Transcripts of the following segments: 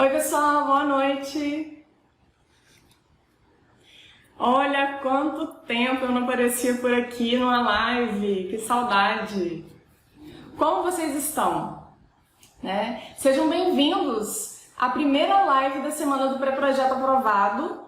Oi pessoal, boa noite! Olha quanto tempo eu não aparecia por aqui numa live, que saudade! Como vocês estão? Sejam bem-vindos à primeira live da semana do pré-projeto aprovado.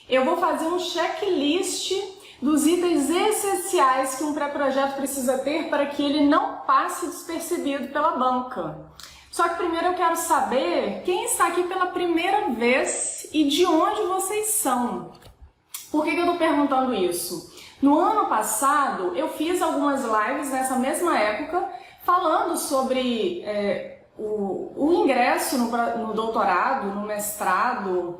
Eu vou fazer um checklist dos itens essenciais que um pré-projeto precisa ter para que ele não passe despercebido pela banca. Só que primeiro eu quero saber quem está aqui pela primeira vez e de onde vocês são. Por que eu estou perguntando isso? No ano passado eu fiz algumas lives nessa mesma época falando sobre o ingresso no doutorado, no mestrado,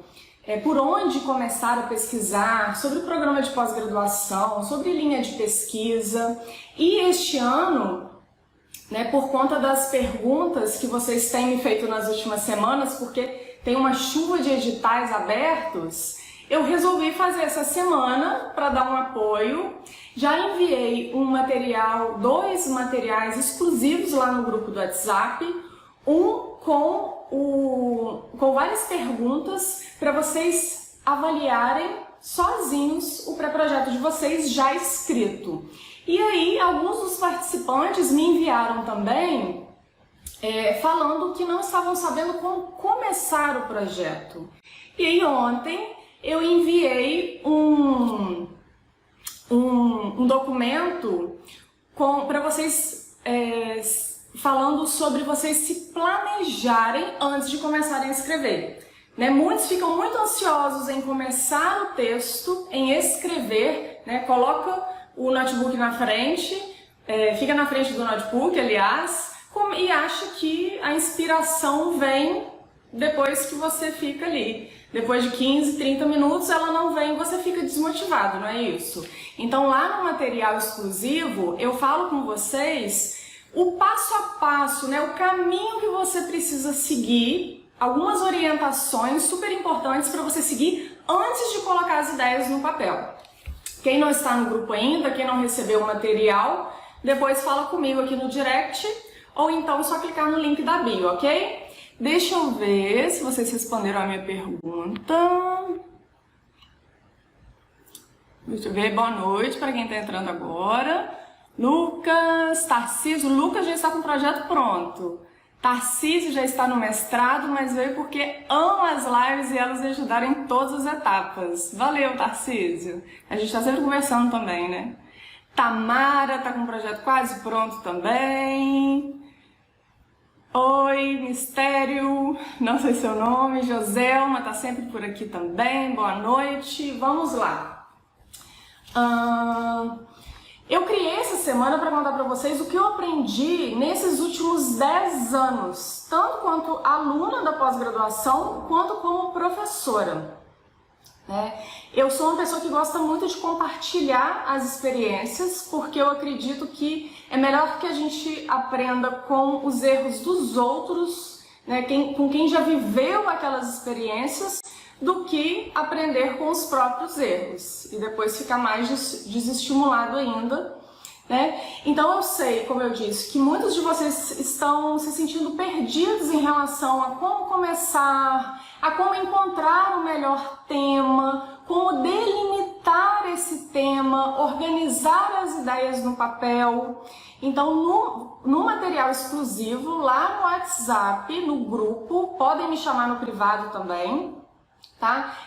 por onde começar a pesquisar, sobre o programa de pós-graduação, sobre linha de pesquisa. E este ano, por conta das perguntas que vocês têm me feito nas últimas semanas, porque tem uma chuva de editais abertos, eu resolvi fazer essa semana para dar um apoio. Já enviei dois materiais exclusivos lá no grupo do WhatsApp, um com várias perguntas para vocês avaliarem sozinhos o pré-projeto de vocês já escrito. E aí, alguns dos participantes me enviaram também falando que não estavam sabendo como começar o projeto. E aí, ontem, eu enviei um documento para vocês falando sobre vocês se planejarem antes de começarem a escrever. Muitos ficam muito ansiosos em começar o texto, em escrever, coloca o notebook na frente, fica na frente do notebook, aliás, e acha que a inspiração vem depois que você fica ali. Depois de 15, 30 minutos ela não vem e você fica desmotivado, não é isso? Então lá no material exclusivo eu falo com vocês o passo a passo, o caminho que você precisa seguir, algumas orientações super importantes para você seguir antes de colocar as ideias no papel. Quem não está no grupo ainda, quem não recebeu o material, depois fala comigo aqui no direct, ou então é só clicar no link da bio, ok? Deixa eu ver se vocês responderam a minha pergunta. Deixa eu ver, boa noite para quem está entrando agora. Lucas, Tarcísio, Lucas já está com o projeto pronto. Tarcísio já está no mestrado, mas veio porque ama as lives e elas ajudaram em todas as etapas. Valeu, Tarcísio. A gente está sempre conversando também, Tamara está com o projeto quase pronto também. Oi, Mistério, não sei seu nome. Joselma está sempre por aqui também. Boa noite. Vamos lá. Eu criei essa semana para contar para vocês o que eu aprendi nesses últimos 10 anos, tanto quanto aluna da pós-graduação, quanto como professora. Eu sou uma pessoa que gosta muito de compartilhar as experiências, porque eu acredito que é melhor que a gente aprenda com os erros dos outros, com quem já viveu aquelas experiências, do que aprender com os próprios erros e depois ficar mais desestimulado ainda, Então eu sei, como eu disse, que muitos de vocês estão se sentindo perdidos em relação a como começar, a como encontrar o melhor tema, como delimitar esse tema, organizar as ideias no papel. Então no material exclusivo, lá no WhatsApp, no grupo, podem me chamar no privado também,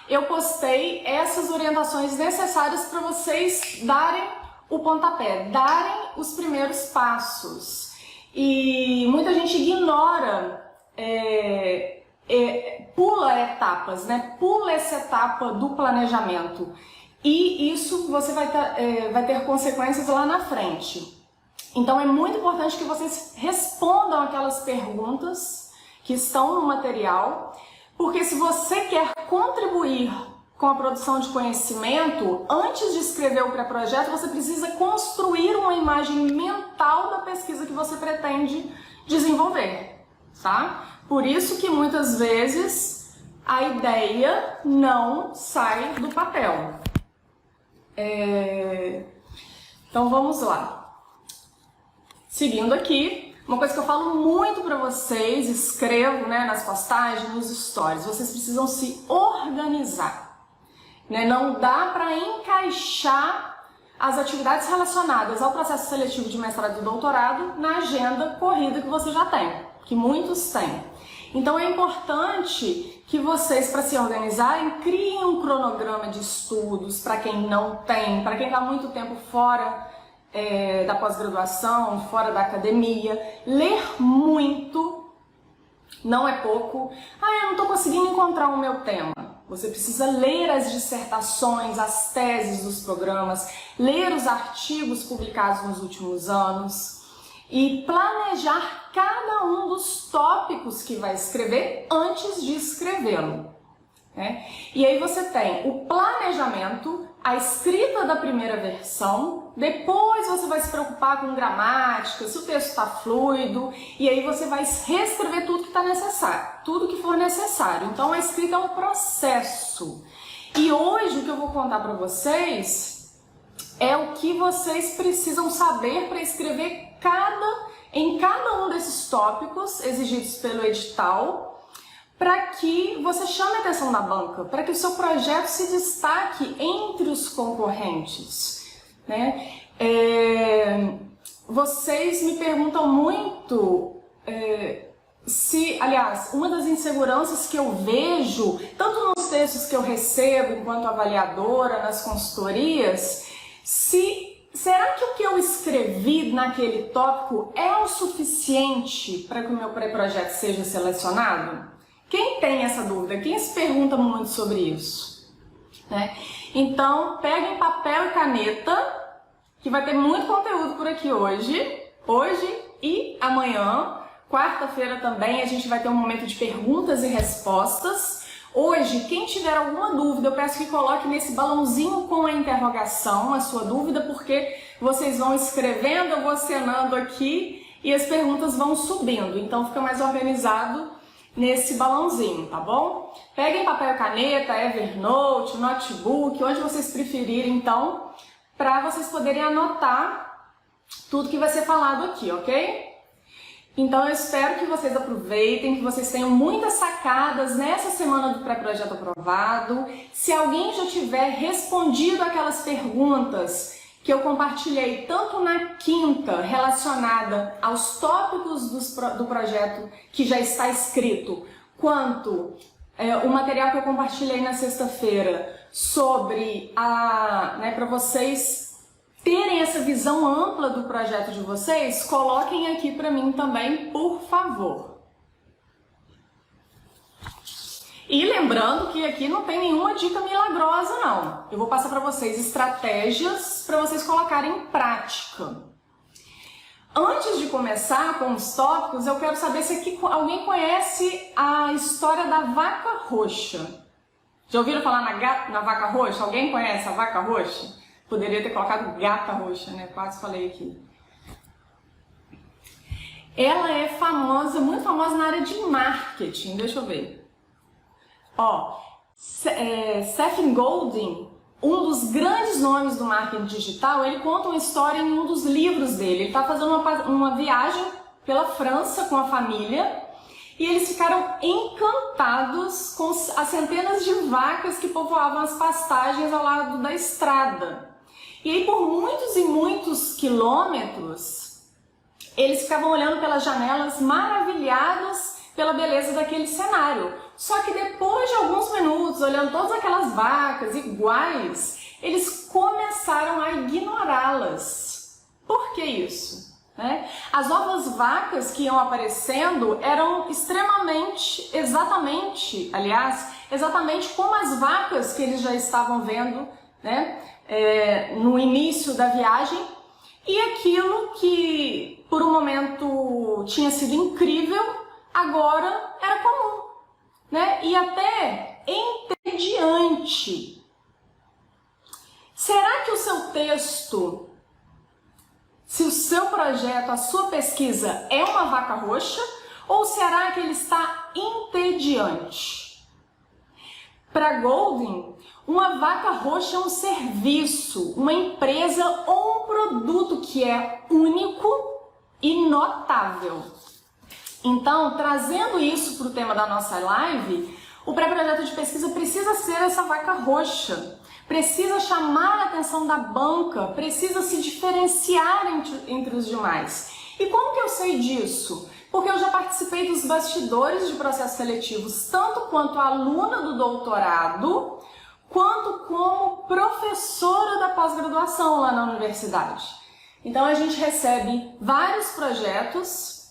eu postei essas orientações necessárias para vocês darem o pontapé, darem os primeiros passos. E muita gente ignora, pula etapas, pula essa etapa do planejamento. E isso você vai ter consequências lá na frente. Então é muito importante que vocês respondam aquelas perguntas que estão no material, porque se você quer contribuir com a produção de conhecimento, antes de escrever o pré-projeto, você precisa construir uma imagem mental da pesquisa que você pretende desenvolver, Por isso que muitas vezes a ideia não sai do papel. Então vamos lá. Seguindo aqui, Uma coisa que eu falo muito para vocês, escrevo, né, nas postagens, nos stories, vocês precisam se organizar, né? Não dá para encaixar as atividades relacionadas ao processo seletivo de mestrado e doutorado na agenda corrida que você já tem, que muitos têm. Então é importante que vocês, para se organizarem, criem um cronograma de estudos para quem não tem, para quem está muito tempo fora da pós-graduação, fora da academia. Ler muito, não é pouco. Eu não estou conseguindo encontrar o meu tema. Você precisa ler as dissertações, as teses dos programas, ler os artigos publicados nos últimos anos e planejar cada um dos tópicos que vai escrever antes de escrevê-lo, né? E aí você tem o planejamento, a escrita da primeira versão, depois você vai se preocupar com gramática, se o texto está fluido, e aí você vai reescrever tudo que está necessário, tudo que for necessário. Então a escrita é um processo. E hoje o que eu vou contar para vocês é o que vocês precisam saber para escrever em cada um desses tópicos exigidos pelo edital, para que você chame a atenção da banca, para que o seu projeto se destaque entre os concorrentes, né? Vocês me perguntam muito aliás, uma das inseguranças que eu vejo, tanto nos textos que eu recebo enquanto avaliadora, nas consultorias, será que o que eu escrevi naquele tópico é o suficiente para que o meu pré-projeto seja selecionado? Quem tem essa dúvida? Quem se pergunta muito sobre isso, né? Então, peguem papel e caneta, que vai ter muito conteúdo por aqui hoje e amanhã, quarta-feira também, a gente vai ter um momento de perguntas e respostas. Hoje, quem tiver alguma dúvida, eu peço que coloque nesse balãozinho com a interrogação a sua dúvida, porque vocês vão escrevendo, eu vou acenando aqui e as perguntas vão subindo. Então fica mais organizado nesse balãozinho, tá bom? Peguem papel e caneta, Evernote, notebook, onde vocês preferirem, então, para vocês poderem anotar tudo que vai ser falado aqui, ok? Então eu espero que vocês aproveitem, que vocês tenham muitas sacadas nessa semana do pré-projeto aprovado. Se alguém já tiver respondido aquelas perguntas que eu compartilhei tanto na quinta, relacionada aos tópicos do projeto que já está escrito, quanto o material que eu compartilhei na sexta-feira sobre para vocês terem essa visão ampla do projeto de vocês, coloquem aqui para mim também, por favor. E lembrando que aqui não tem nenhuma dica milagrosa, não. Eu vou passar para vocês estratégias para vocês colocarem em prática. Antes de começar com os tópicos, eu quero saber se aqui alguém conhece a história da vaca roxa. Já ouviram falar na vaca roxa? Alguém conhece a vaca roxa? Poderia ter colocado gata roxa, né? Quase falei aqui. Ela é famosa, muito famosa na área de marketing. Deixa eu ver. Seth Godin, um dos grandes nomes do marketing digital, ele conta uma história em um dos livros dele. Ele está fazendo uma viagem pela França com a família e eles ficaram encantados com as centenas de vacas que povoavam as pastagens ao lado da estrada. E aí, por muitos e muitos quilômetros, eles ficavam olhando pelas janelas, maravilhados pela beleza daquele cenário. Só que depois de alguns minutos, olhando todas aquelas vacas iguais, eles começaram a ignorá-las. Por que isso? As novas vacas que iam aparecendo eram exatamente como as vacas que eles já estavam vendo, no início da viagem, e aquilo que por um momento tinha sido incrível, agora era comum, e até entediante. Será que o seu texto, se o seu projeto, a sua pesquisa é uma vaca roxa, ou será que ele está entediante? Para Godin, uma vaca roxa é um serviço, uma empresa ou um produto que é único, e notável. Então, trazendo isso para o tema da nossa live, o pré-projeto de pesquisa precisa ser essa vaca roxa, precisa chamar a atenção da banca, precisa se diferenciar entre os demais. E como que eu sei disso? Porque eu já participei dos bastidores de processos seletivos, tanto quanto aluna do doutorado, quanto como professora da pós-graduação lá na universidade. Então a gente recebe vários projetos.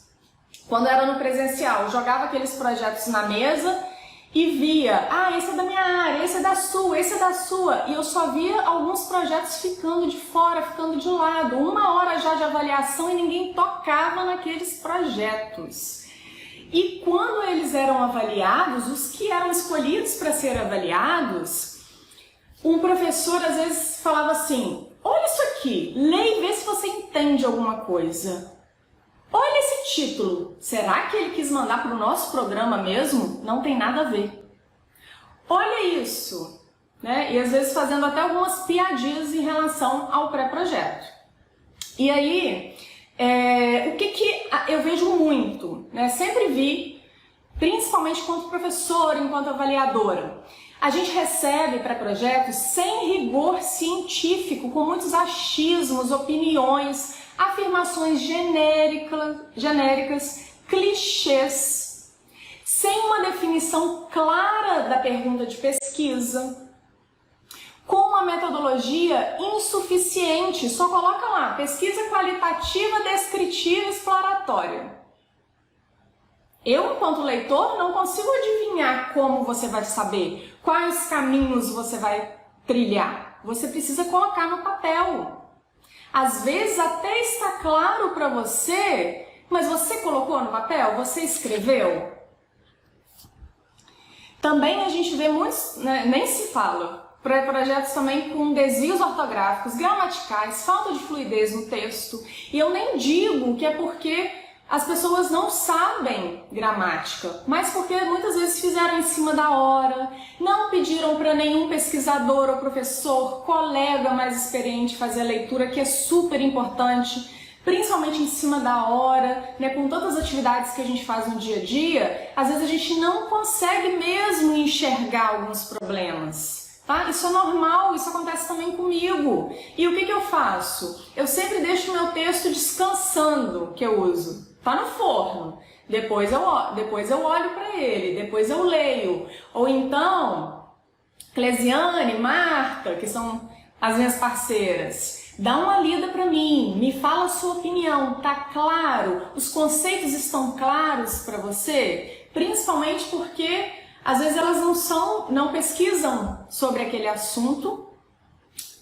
Quando era no presencial, jogava aqueles projetos na mesa e via, esse é da minha área, esse é da sua, esse é da sua. E eu só via alguns projetos ficando de fora, ficando de lado. 1 hora já de avaliação e ninguém tocava naqueles projetos. E quando eles eram avaliados, os que eram escolhidos para ser avaliados, um professor às vezes falava assim, olha isso aqui, leia e vê se você entende alguma coisa. Olha esse título, será que ele quis mandar para o nosso programa mesmo? Não tem nada a ver. Olha isso, né? E às vezes fazendo até algumas piadinhas em relação ao pré-projeto. E aí, o que eu vejo muito, né? Sempre vi, principalmente enquanto professora, enquanto avaliadora, a gente recebe pré-projetos sem rigor científico, com muitos achismos, opiniões, afirmações genéricas, clichês, sem uma definição clara da pergunta de pesquisa, com uma metodologia insuficiente, só coloca lá, pesquisa qualitativa, descritiva e exploratória. Eu, enquanto leitor, não consigo adivinhar como você vai saber, quais caminhos você vai trilhar. Você precisa colocar no papel. Às vezes até está claro para você, mas você colocou no papel? Você escreveu? Também a gente vê muitos, né, nem se fala, projetos também com desvios ortográficos, gramaticais, falta de fluidez no texto. E eu nem digo que é porque as pessoas não sabem gramática, mas porque muitas vezes fizeram em cima da hora, não pediram para nenhum pesquisador ou professor, colega mais experiente fazer a leitura, que é super importante, principalmente em cima da hora, né, com tantas atividades que a gente faz no dia a dia, às vezes a gente não consegue mesmo enxergar alguns problemas. Tá? Isso é normal, isso acontece também comigo. E o que eu faço? Eu sempre deixo o meu texto descansando, que eu uso. Tá no forno, depois eu olho para ele, depois eu leio. Ou então, Clesiane, Marta, que são as minhas parceiras, dá uma lida para mim, me fala a sua opinião, tá claro? Os conceitos estão claros para você? Principalmente porque às vezes elas não pesquisam sobre aquele assunto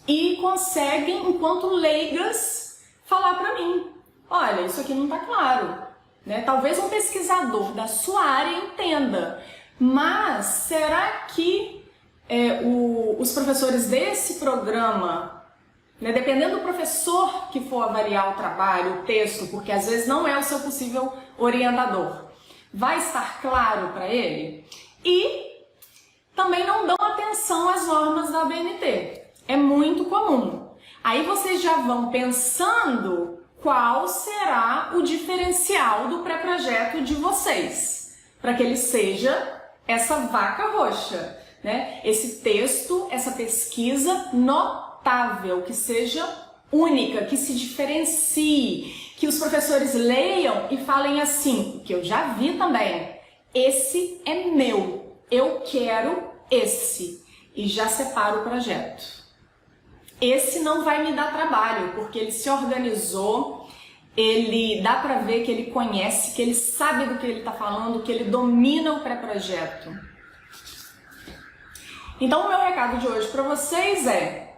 e conseguem, enquanto leigas, falar para mim. Olha, isso aqui não está claro, né? Talvez um pesquisador da sua área entenda, mas será que os professores desse programa, né, dependendo do professor que for avaliar o trabalho, o texto, porque às vezes não é o seu possível orientador, vai estar claro para ele? E também não dão atenção às normas da ABNT, é muito comum. Aí vocês já vão pensando qual será o diferencial do pré-projeto de vocês, para que ele seja essa vaca roxa, né? Esse texto, essa pesquisa notável, que seja única, que se diferencie, que os professores leiam e falem assim, que eu já vi também, esse é meu, eu quero esse, e já separo o projeto. Esse não vai me dar trabalho, porque ele se organizou, ele dá para ver que ele conhece, que ele sabe do que ele está falando, que ele domina o pré-projeto. Então o meu recado de hoje para vocês é: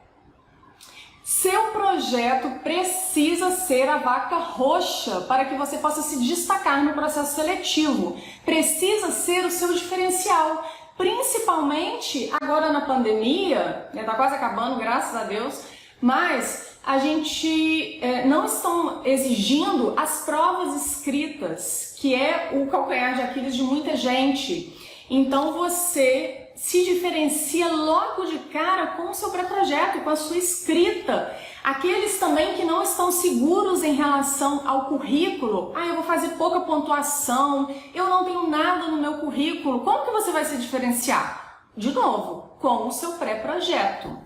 seu projeto precisa ser a vaca roxa para que você possa se destacar no processo seletivo. Precisa ser o seu diferencial. Principalmente agora na pandemia, né, tá quase acabando, graças a Deus, mas a gente não estão exigindo as provas escritas, que é o calcanhar de Aquiles de muita gente. Então você se diferencia logo de cara com o seu pré-projeto, com a sua escrita. Aqueles também que não estão seguros em relação ao currículo. Eu vou fazer pouca pontuação, eu não tenho nada no meu currículo. Como que você vai se diferenciar? De novo, com o seu pré-projeto.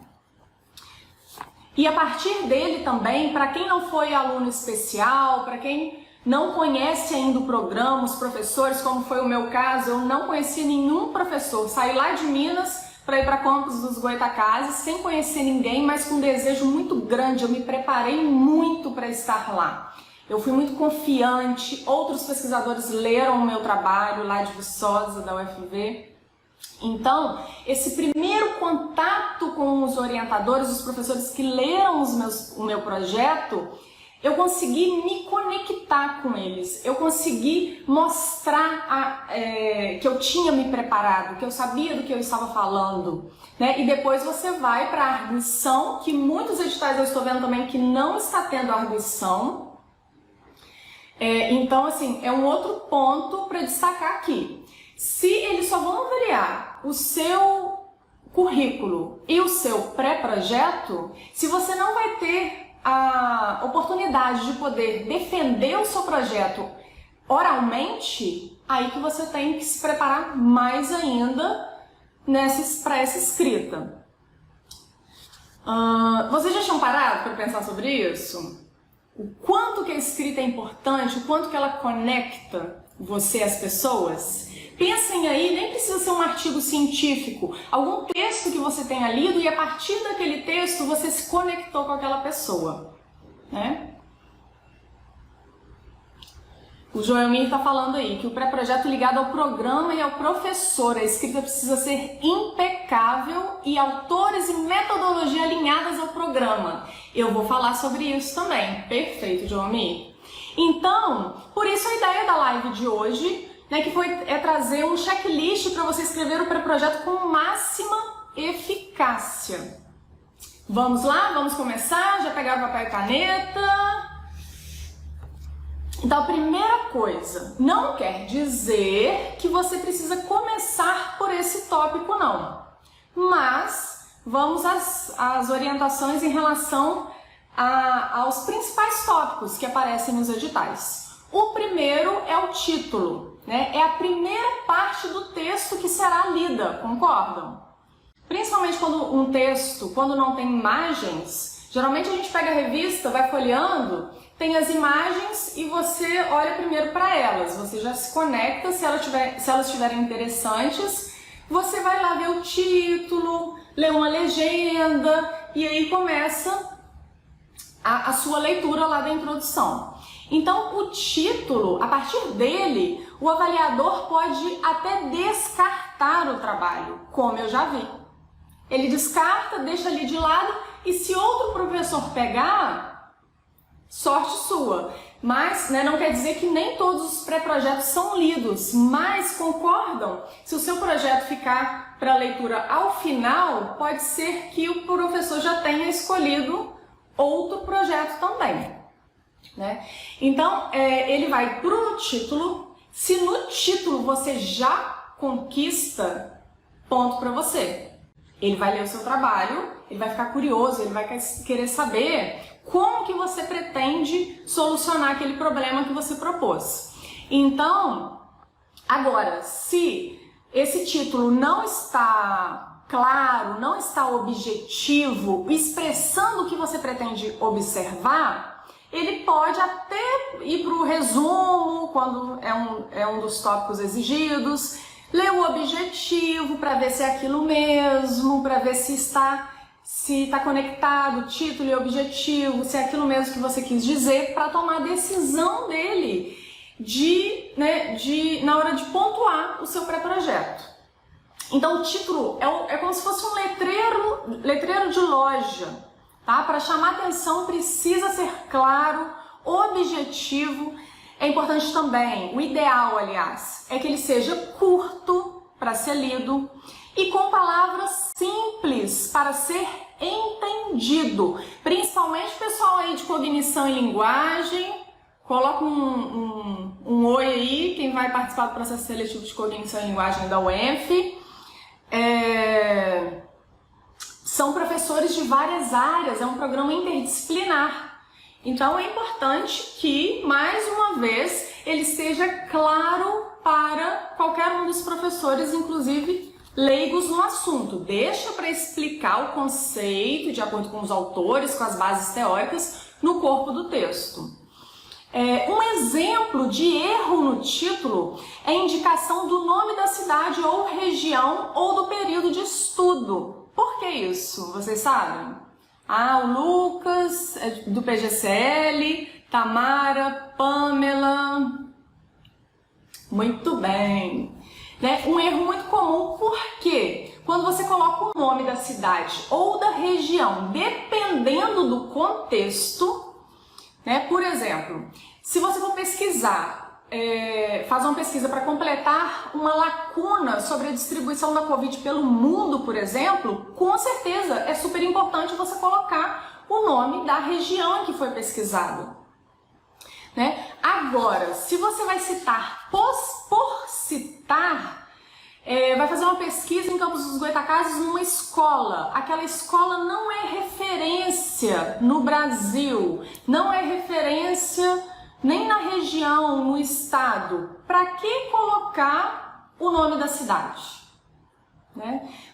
E a partir dele também, para quem não foi aluno especial, para quem não conhece ainda o programa, os professores, como foi o meu caso, eu não conheci nenhum professor. Saí lá de Minas para ir para Campos dos Goytacazes, sem conhecer ninguém, mas com um desejo muito grande. Eu me preparei muito para estar lá. Eu fui muito confiante, outros pesquisadores leram o meu trabalho lá de Viçosa, da UFV. Então, esse primeiro contato com os orientadores, os professores que leram o meu projeto, eu consegui me conectar com eles, eu consegui mostrar que eu tinha me preparado, que eu sabia do que eu estava falando, né? E depois você vai para a arguição, que muitos editais eu estou vendo também que não está tendo arguição. Então, assim, é um outro ponto para destacar aqui. Se eles só vão avaliar o seu currículo e o seu pré-projeto, se você não vai ter a oportunidade de poder defender o seu projeto oralmente, aí que você tem que se preparar mais ainda para essa escrita. Vocês já tinham parado para pensar sobre isso? O quanto que a escrita é importante, o quanto que ela conecta você às pessoas? Pensem aí, nem precisa ser um artigo científico, algum texto que você tenha lido e a partir daquele texto você se conectou com aquela pessoa, né? O Joelmir está falando aí que o pré-projeto ligado ao programa e ao professor, a escrita precisa ser impecável e autores e metodologia alinhadas ao programa. Eu vou falar sobre isso também. Perfeito, Joelmir. Então, por isso a ideia da live de hoje, né, que é trazer um checklist para você escrever o pré-projeto com máxima eficácia. Vamos lá? Vamos começar? Já pegaram papel e caneta? Então, a primeira coisa, não quer dizer que você precisa começar por esse tópico, não. Mas, vamos às orientações em relação aos principais tópicos que aparecem nos editais. O primeiro é o título, né? É a primeira parte do texto que será lida, concordam? Principalmente quando um texto, quando não tem imagens, geralmente a gente pega a revista, vai folheando, tem as imagens e você olha primeiro para elas, você já se conecta, se elas estiverem interessantes, você vai lá ver o título, lê uma legenda e aí começa a sua leitura lá da introdução. Então, o título, a partir dele, o avaliador pode até descartar o trabalho, como eu já vi. Ele descarta, deixa ali de lado e se outro professor pegar, sorte sua. Mas não quer dizer que nem todos os pré-projetos são lidos, mas concordam? Se o seu projeto ficar para leitura ao final, pode ser que o professor já tenha escolhido outro projeto também, né? Então, ele vai para o título. Se no título você já conquista, ponto para você. Ele vai ler o seu trabalho, ele vai ficar curioso, ele vai querer saber como que você pretende solucionar aquele problema que você propôs. Então, agora, se esse título não está claro, não está objetivo, expressando o que você pretende observar, ele pode até ir para o resumo, quando é um dos tópicos exigidos, ler o objetivo para ver se é aquilo mesmo, para ver se está conectado, título e objetivo, se é aquilo mesmo que você quis dizer, para tomar a decisão dele na hora de pontuar o seu pré-projeto. Então, o título é como se fosse um letreiro de loja, tá? Para chamar atenção precisa ser claro, objetivo. É importante também, o ideal, aliás, é que ele seja curto para ser lido e com palavras simples para ser entendido. Principalmente o pessoal aí de cognição e linguagem. Coloca um oi aí, quem vai participar do processo seletivo de cognição e linguagem da UENF. são professores de várias áreas, é um programa interdisciplinar. Então é importante que, mais uma vez, ele seja claro para qualquer um dos professores, inclusive leigos no assunto. Deixa para explicar o conceito, de acordo com os autores, com as bases teóricas, no corpo do texto. Um exemplo de erro no título é a indicação do nome da cidade ou região ou do período de estudo. Por que isso? Vocês sabem? O Lucas é do PGCL, Tamara, Pamela. Muito bem. Um erro muito comum, porque quando você coloca o nome da cidade ou da região, dependendo do contexto, por exemplo, se você for pesquisar, fazer uma pesquisa para completar uma lacuna sobre a distribuição da Covid pelo mundo, por exemplo, com certeza é super importante você colocar o nome da região em que foi pesquisado. Agora, se você vai citar por citar, vai fazer uma pesquisa em Campos dos Goytacazes numa escola. Aquela escola não é referência no Brasil, não é referência nem na região, no estado. Para que colocar o nome da cidade?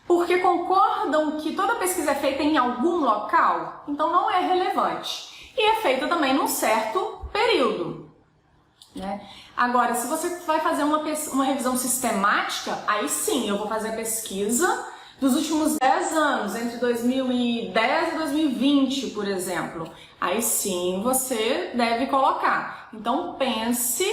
Porque concordam que toda pesquisa é feita em algum local, então não é relevante. E é feita também num certo período. Agora, se você vai fazer uma revisão sistemática, aí sim, eu vou fazer a pesquisa dos últimos 10 anos, entre 2010 e 2020, por exemplo. Aí sim, você deve colocar. Então, pense,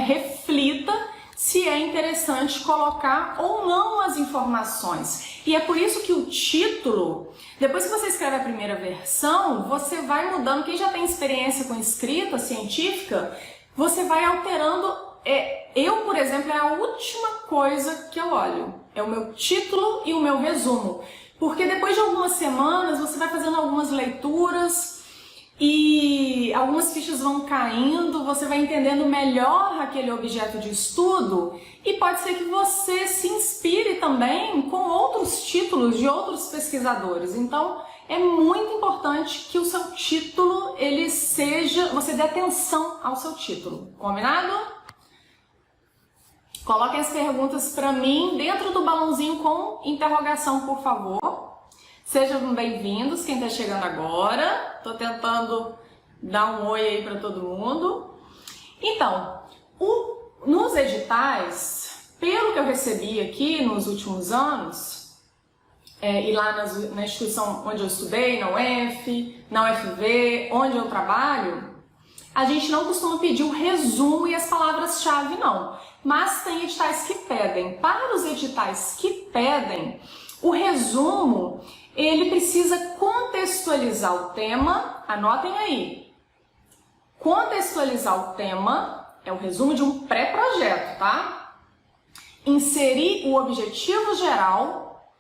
reflita se é interessante colocar ou não as informações. E é por isso que o título, depois que você escreve a primeira versão, você vai mudando. Quem já tem experiência com escrita científica, você vai alterando. Eu, por exemplo, é a última coisa que eu olho. É o meu título e o meu resumo. Porque depois de algumas semanas, você vai fazendo algumas leituras e algumas fichas vão caindo, você vai entendendo melhor aquele objeto de estudo e pode ser que você se inspire também com outros títulos de outros pesquisadores. Então, é muito importante que o seu título, você dê atenção ao seu título. Combinado? Coloquem as perguntas para mim dentro do balãozinho com interrogação, por favor. Sejam bem-vindos, quem está chegando agora. Estou tentando dar um oi aí para todo mundo. Então, nos editais, pelo que eu recebi aqui nos últimos anos, e lá na instituição onde eu estudei, na UF, na UFV, onde eu trabalho, a gente não costuma pedir o resumo e as palavras-chave, não. Mas tem editais que pedem. Para os editais que pedem, o resumo, ele precisa contextualizar o tema. Anotem aí. Contextualizar o tema é o resumo de um pré-projeto, tá? Inserir o objetivo geral,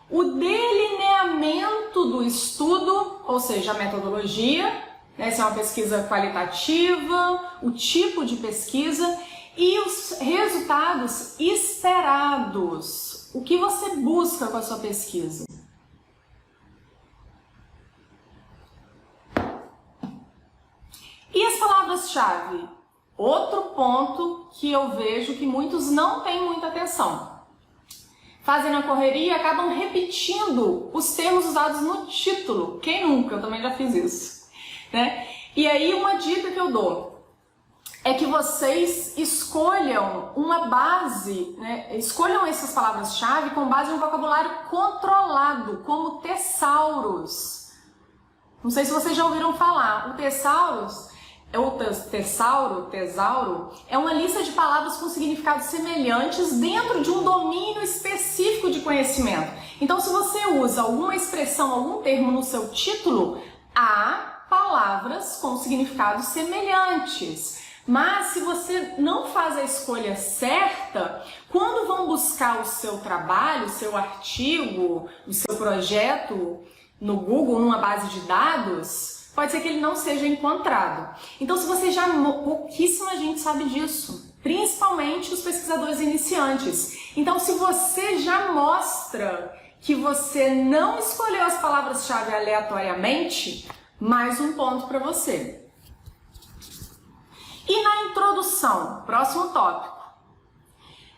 o delineamento do estudo, ou seja, a metodologia, se é uma pesquisa qualitativa, o tipo de pesquisa e os resultados esperados. O que você busca com a sua pesquisa? E as palavras-chave? Outro ponto que eu vejo que muitos não têm muita atenção. Fazem na correria e acabam repetindo os termos usados no título. Quem nunca? Eu também já fiz isso. E aí uma dica que eu dou é que vocês escolham uma base, escolham essas palavras-chave com base em um vocabulário controlado, como tesauros. Não sei se vocês já ouviram falar. O tesauros, tesauro, é uma lista de palavras com significados semelhantes dentro de um domínio específico de conhecimento. Então, se você usa alguma expressão, algum termo no seu título, há palavras com significados semelhantes. Mas se você não faz a escolha certa, quando vão buscar o seu trabalho, o seu artigo, o seu projeto no Google, numa base de dados, pode ser que ele não seja encontrado. Então, se você pouquíssima gente sabe disso, principalmente os pesquisadores iniciantes. Então, se você já mostra que você não escolheu as palavras-chave aleatoriamente, mais um ponto para você. E na introdução, próximo tópico,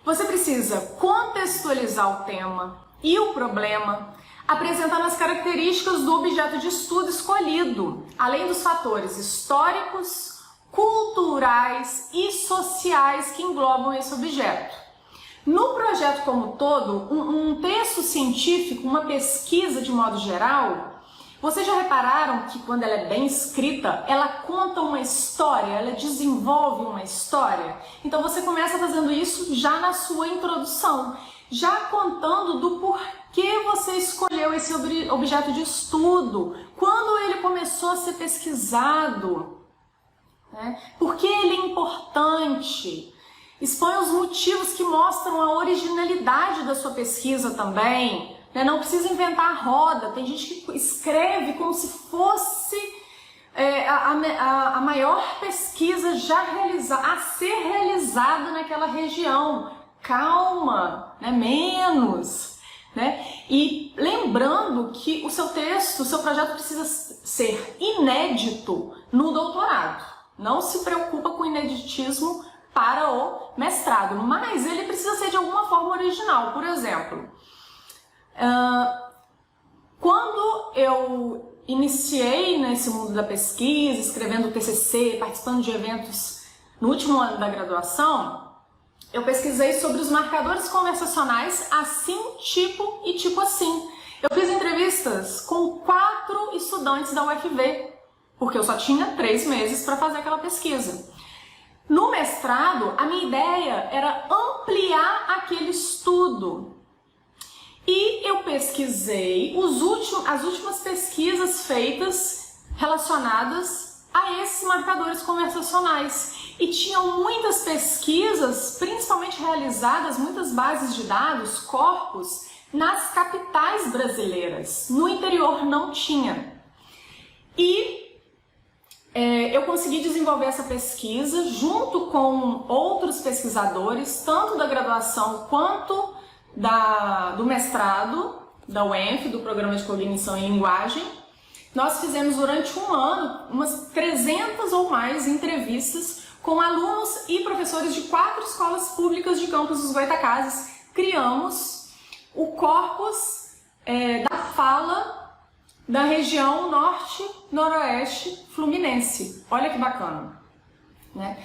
você precisa contextualizar o tema e o problema, apresentando as características do objeto de estudo escolhido, além dos fatores históricos, culturais e sociais que englobam esse objeto. No projeto como todo, um texto científico, uma pesquisa de modo geral, vocês já repararam que quando ela é bem escrita, ela conta uma história, ela desenvolve uma história? Então você começa fazendo isso já na sua introdução, já contando do porquê você escolheu esse objeto de estudo, quando ele começou a ser pesquisado, né? Por que ele é importante? Expõe os motivos que mostram a originalidade da sua pesquisa também, né? Não precisa inventar a roda, tem gente que escreve como se fosse a maior pesquisa já a ser realizada naquela região. Calma, né? Menos. Né? E lembrando que o seu texto, o seu projeto precisa ser inédito no doutorado. Não se preocupa com o ineditismo para o mestrado, mas ele precisa ser de alguma forma original. Por exemplo, quando eu iniciei nesse mundo da pesquisa, escrevendo TCC, participando de eventos no último ano da graduação, eu pesquisei sobre os marcadores conversacionais assim, tipo e tipo assim. Eu fiz entrevistas com 4 estudantes da UFV, porque eu só tinha 3 meses para fazer aquela pesquisa. No mestrado, a minha ideia era ampliar aquele estudo. E eu pesquisei as últimas pesquisas feitas relacionadas a esses marcadores conversacionais. E tinham muitas pesquisas, principalmente realizadas, muitas bases de dados, corpos, nas capitais brasileiras. No interior não tinha. E eu consegui desenvolver essa pesquisa junto com outros pesquisadores, tanto da graduação quanto do mestrado, da UENF, do Programa de Cognição em Linguagem. Nós fizemos durante um ano umas 300 ou mais entrevistas com alunos e professores de 4 escolas públicas de Campos dos Goytacazes. Criamos o corpus da fala da região norte-noroeste fluminense. Olha que bacana, né?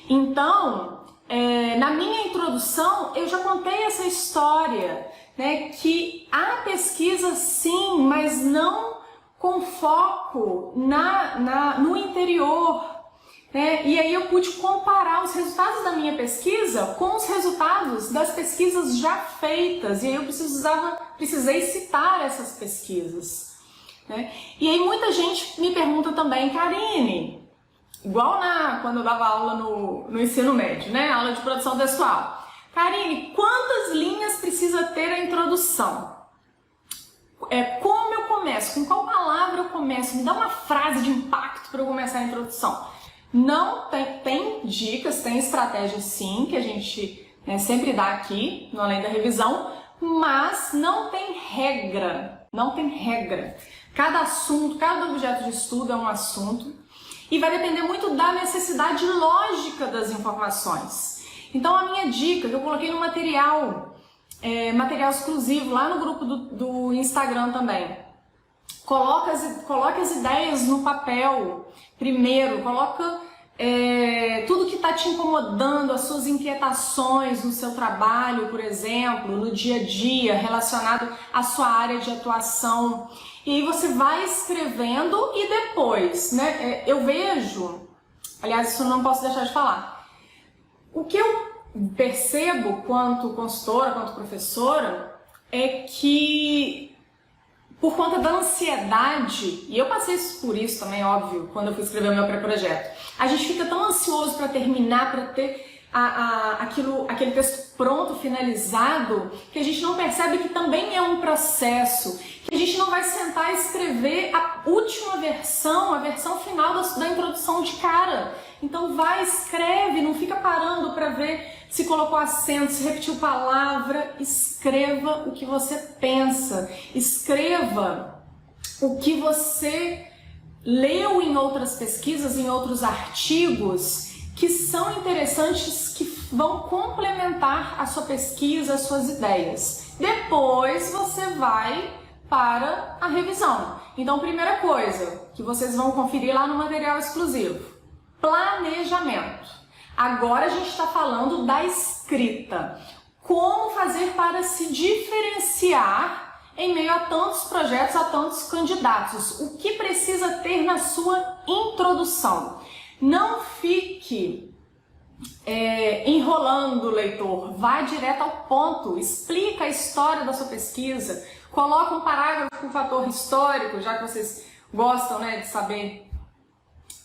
Então, na minha introdução, eu já contei essa história, né, que há pesquisa sim, mas não com foco no interior, né? E aí eu pude comparar os resultados da minha pesquisa com os resultados das pesquisas já feitas, e aí eu precisei citar essas pesquisas, né? E aí muita gente me pergunta também, Karine, igual quando eu dava aula no ensino médio, né? Aula de produção textual. Karine, quantas linhas precisa ter a introdução? Como eu começo? Com qual palavra eu começo? Me dá uma frase de impacto para eu começar a introdução. Não tem dicas, tem estratégias sim, que a gente sempre dá aqui, no Além da Revisão, mas não tem regra, não tem regra. Cada assunto, cada objeto de estudo é um assunto e vai depender muito da necessidade lógica das informações. Então a minha dica, que eu coloquei no material exclusivo lá no grupo do Instagram também, coloque as ideias no papel primeiro, coloca tudo que está te incomodando, as suas inquietações no seu trabalho, por exemplo, no dia a dia, relacionado à sua área de atuação. E aí você vai escrevendo e depois, né, eu vejo, aliás, isso eu não posso deixar de falar, o que eu percebo quanto consultora, quanto professora, é que por conta da ansiedade, e eu passei por isso também, óbvio, quando eu fui escrever o meu pré-projeto, a gente fica tão ansioso para terminar, para ter aquele texto pronto, finalizado, que a gente não percebe que também é um processo, que a gente não vai sentar e escrever a última versão, a versão final da introdução de cara. Então vai, escreve, não fica parando para ver se colocou acento, se repetiu palavra. Escreva o que você pensa, escreva o que você leu em outras pesquisas, em outros artigos, que são interessantes, que vão complementar a sua pesquisa, as suas ideias. Depois você vai para a revisão. Então, primeira coisa que vocês vão conferir lá no material exclusivo: planejamento. Agora a gente está falando da escrita. Como fazer para se diferenciar em meio a tantos projetos, a tantos candidatos? O que precisa ter na sua introdução? Não fique enrolando o leitor, vá direto ao ponto, explica a história da sua pesquisa, coloca um parágrafo com fator histórico, já que vocês gostam, né, de saber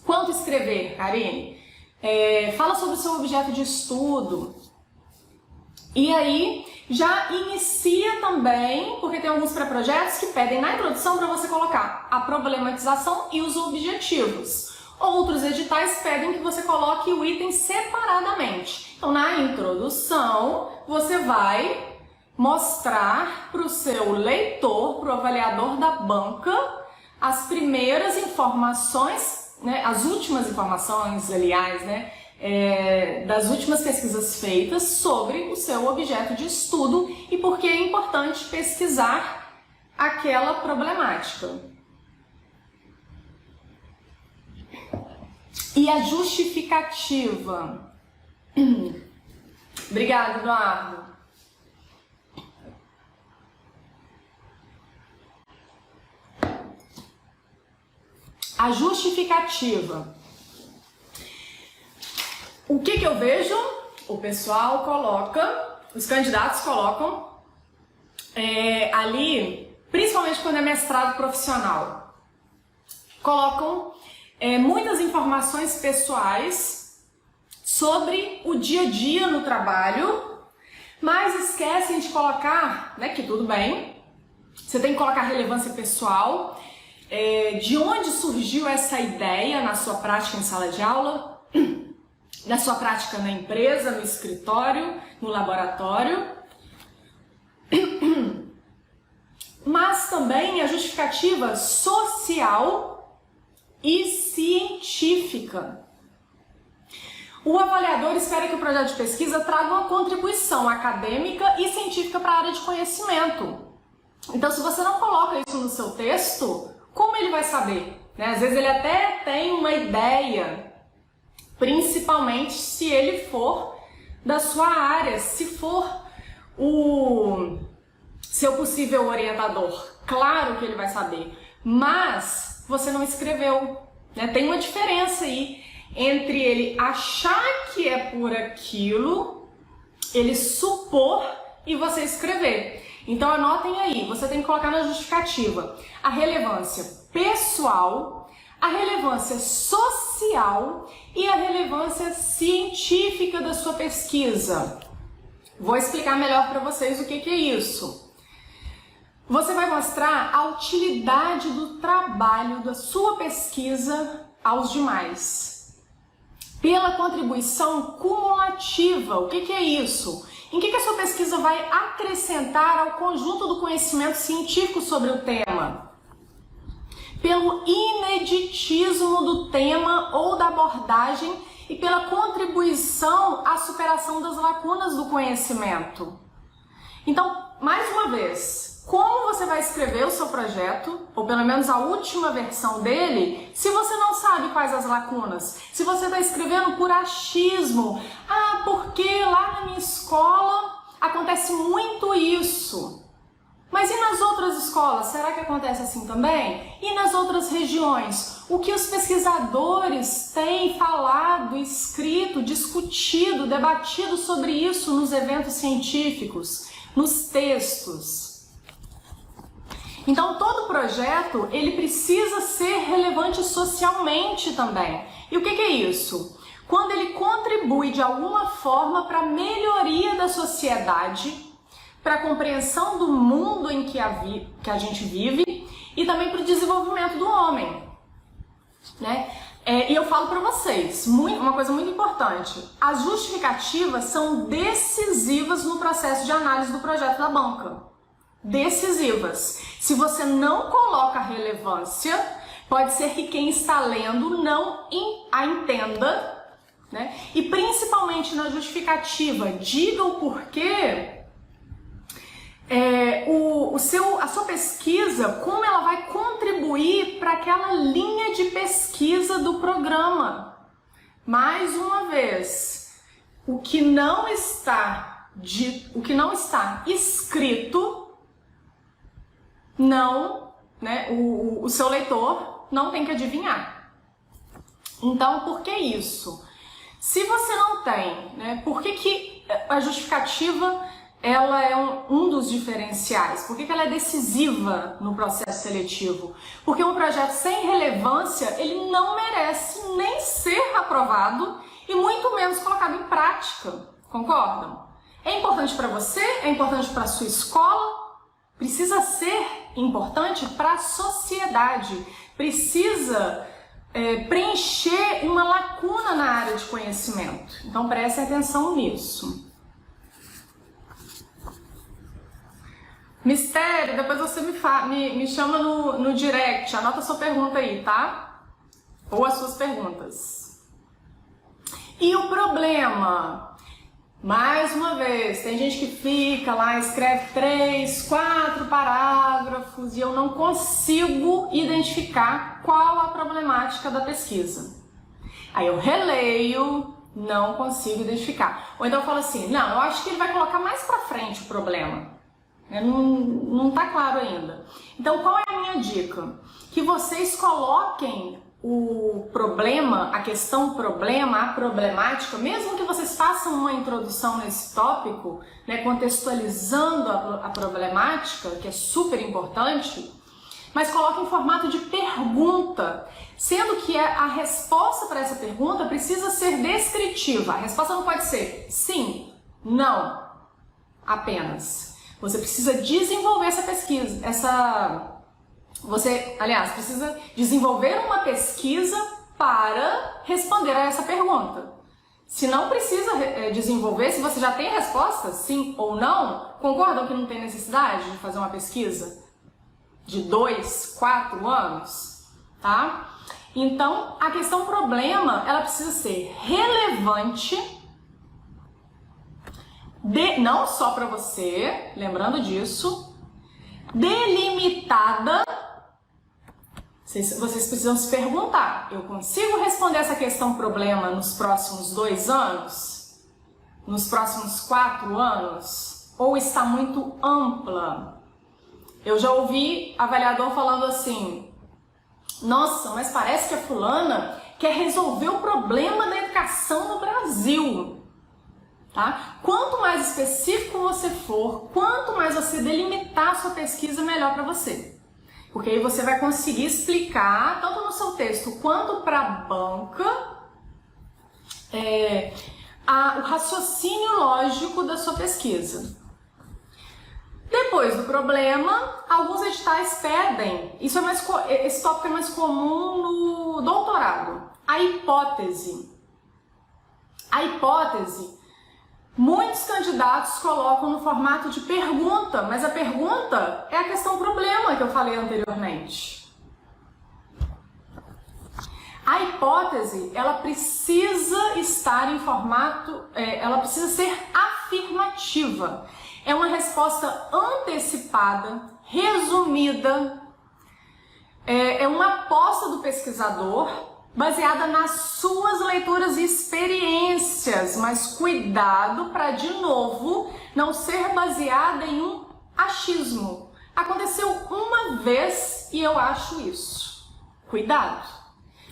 quanto escrever, Karine. Fala sobre o seu objeto de estudo. E aí já inicia também, porque tem alguns pré-projetos que pedem na introdução para você colocar a problematização e os objetivos. Outros editais pedem que você coloque o item separadamente. Então, na introdução, você vai mostrar para o seu leitor, para o avaliador da banca, as primeiras informações, né, as últimas informações, aliás, né, das últimas pesquisas feitas sobre o seu objeto de estudo e por que é importante pesquisar aquela problemática. E a justificativa. Obrigada, Eduardo. A justificativa. O que eu vejo? O pessoal coloca, os candidatos colocam ali, principalmente quando é mestrado profissional, colocam muitas informações pessoais sobre o dia a dia no trabalho, mas esquecem de colocar, né, que tudo bem, você tem que colocar relevância pessoal, de onde surgiu essa ideia na sua prática em sala de aula, na sua prática na empresa, no escritório, no laboratório, mas também a justificativa social e científica. O avaliador espera que o projeto de pesquisa traga uma contribuição acadêmica e científica para a área de conhecimento. Então, se você não coloca isso no seu texto, como ele vai saber? Né? Às vezes ele até tem uma ideia, principalmente se ele for da sua área, se for o seu possível orientador. Claro que ele vai saber, mas você não escreveu, né? Tem uma diferença aí entre ele achar que é por aquilo, ele supor e você escrever. Então anotem aí, você tem que colocar na justificativa a relevância pessoal, a relevância social e a relevância científica da sua pesquisa. Vou explicar melhor para vocês o que é isso. Você vai mostrar a utilidade do trabalho da sua pesquisa aos demais. Pela contribuição cumulativa. O que é isso? Em que a sua pesquisa vai acrescentar ao conjunto do conhecimento científico sobre o tema? Pelo ineditismo do tema ou da abordagem e pela contribuição à superação das lacunas do conhecimento. Então, mais uma vez, como você vai escrever o seu projeto, ou pelo menos a última versão dele, se você não sabe quais as lacunas? Se você está escrevendo por achismo, porque lá na minha escola acontece muito isso. Mas e nas outras escolas? Será que acontece assim também? E nas outras regiões? O que os pesquisadores têm falado, escrito, discutido, debatido sobre isso nos eventos científicos, nos textos? Então, todo projeto, ele precisa ser relevante socialmente também. E o que é isso? quando ele contribui de alguma forma para a melhoria da sociedade, para a compreensão do mundo em que a gente vive e também para o desenvolvimento do homem, né? E eu falo para vocês, uma coisa muito importante, as justificativas são decisivas no processo de análise do projeto da banca. Decisivas. Se você não coloca relevância, pode ser que quem está lendo não a entenda, né? E principalmente na justificativa, diga o porquê, a sua pesquisa, como ela vai contribuir para aquela linha de pesquisa do programa. Mais uma vez, o que não está escrito, não, né, o seu leitor não tem que adivinhar. Então, por que isso? Se você não tem, né, por que a justificativa ela é um dos diferenciais? Por que ela é decisiva no processo seletivo? Porque um projeto sem relevância, ele não merece nem ser aprovado e muito menos colocado em prática. Concordam? É importante para você? É importante para a sua escola? Precisa ser importante para a sociedade. Precisa preencher uma lacuna na área de conhecimento. Então preste atenção nisso. Mistério, depois você me chama no direct, anota a sua pergunta aí, tá? Ou as suas perguntas. E o problema? Mais uma vez, tem gente que fica lá, escreve 3, 4 parágrafos e eu não consigo identificar qual a problemática da pesquisa. Aí eu releio, não consigo identificar. Ou então eu falo assim, não, eu acho que ele vai colocar mais pra frente o problema. Não está claro ainda. Então, qual é a minha dica? Que vocês coloquem o problema, a questão problema, a problemática, mesmo que vocês façam uma introdução nesse tópico, né, contextualizando a problemática, que é super importante, mas coloquem em formato de pergunta, sendo que a resposta para essa pergunta precisa ser descritiva. A resposta não pode ser sim, não, apenas. Você precisa desenvolver essa pesquisa, precisa desenvolver uma pesquisa para responder a essa pergunta. Se não precisa desenvolver, se você já tem a resposta, sim ou não, concordam que não tem necessidade de fazer uma pesquisa de 2, 4 anos, tá? Então, a questão problema, ela precisa ser relevante, não só para você, lembrando disso, delimitada. Vocês precisam se perguntar, eu consigo responder essa questão problema nos próximos 2 anos? Nos próximos 4 anos? Ou está muito ampla? Eu já ouvi avaliador falando assim, nossa, mas parece que a fulana quer resolver o problema da educação no Brasil. Tá? Quanto mais específico você for, quanto mais você delimitar a sua pesquisa, melhor para você. Porque aí você vai conseguir explicar, tanto no seu texto quanto para a banca, o raciocínio lógico da sua pesquisa. Depois do problema, alguns editais pedem, esse tópico é mais comum no doutorado, a hipótese. A hipótese, muitos candidatos colocam no formato de pergunta, mas a pergunta é a questão problema que eu falei anteriormente. A hipótese, ela precisa estar em formato, ela precisa ser afirmativa. É uma resposta antecipada, resumida, é uma aposta do pesquisador baseada nas suas leituras e experiências, mas cuidado para, de novo, não ser baseada em um achismo. Aconteceu uma vez e eu acho isso. Cuidado!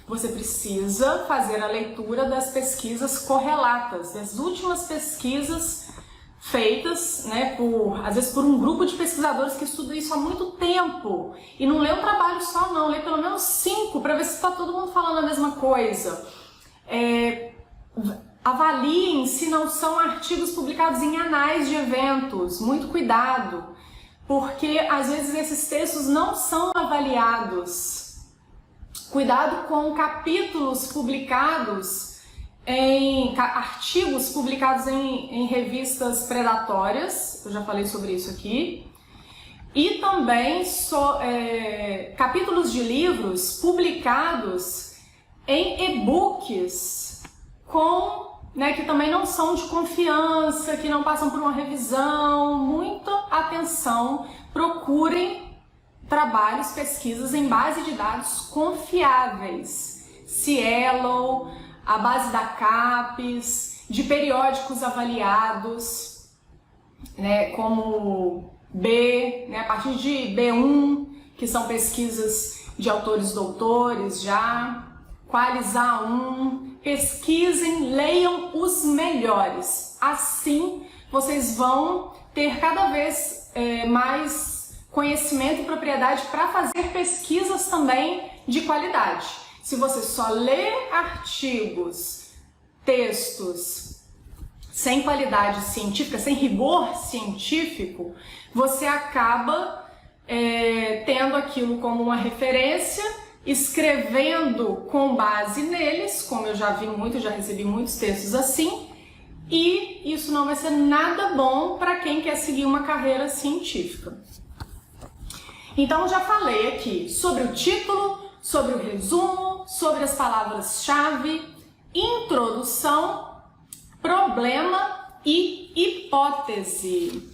Você precisa fazer a leitura das pesquisas correlatas, das últimas pesquisas feitas, né, às vezes por um grupo de pesquisadores que estuda isso há muito tempo e não lê um trabalho só não, lê pelo menos 5 para ver se está todo mundo falando a mesma coisa. Avaliem se não são artigos publicados em anais de eventos. Muito cuidado, porque às vezes esses textos não são avaliados. Cuidado com capítulos publicados artigos publicados em revistas predatórias, eu já falei sobre isso aqui, e também capítulos de livros publicados em e-books que também não são de confiança, que não passam por uma revisão. Muita atenção, procurem trabalhos, pesquisas em base de dados confiáveis, Cielo, a base da CAPES, de periódicos avaliados, como a partir de B1, que são pesquisas de autores doutores já, Qualis A1, pesquisem, leiam os melhores. Assim, vocês vão ter cada vez mais conhecimento e propriedade para fazer pesquisas também de qualidade. Se você só lê artigos, textos sem qualidade científica, sem rigor científico, você acaba tendo aquilo como uma referência, escrevendo com base neles, como eu já recebi muitos textos assim, e isso não vai ser nada bom para quem quer seguir uma carreira científica. Então, já falei aqui sobre o título, sobre o resumo, sobre as palavras-chave, introdução, problema e hipótese.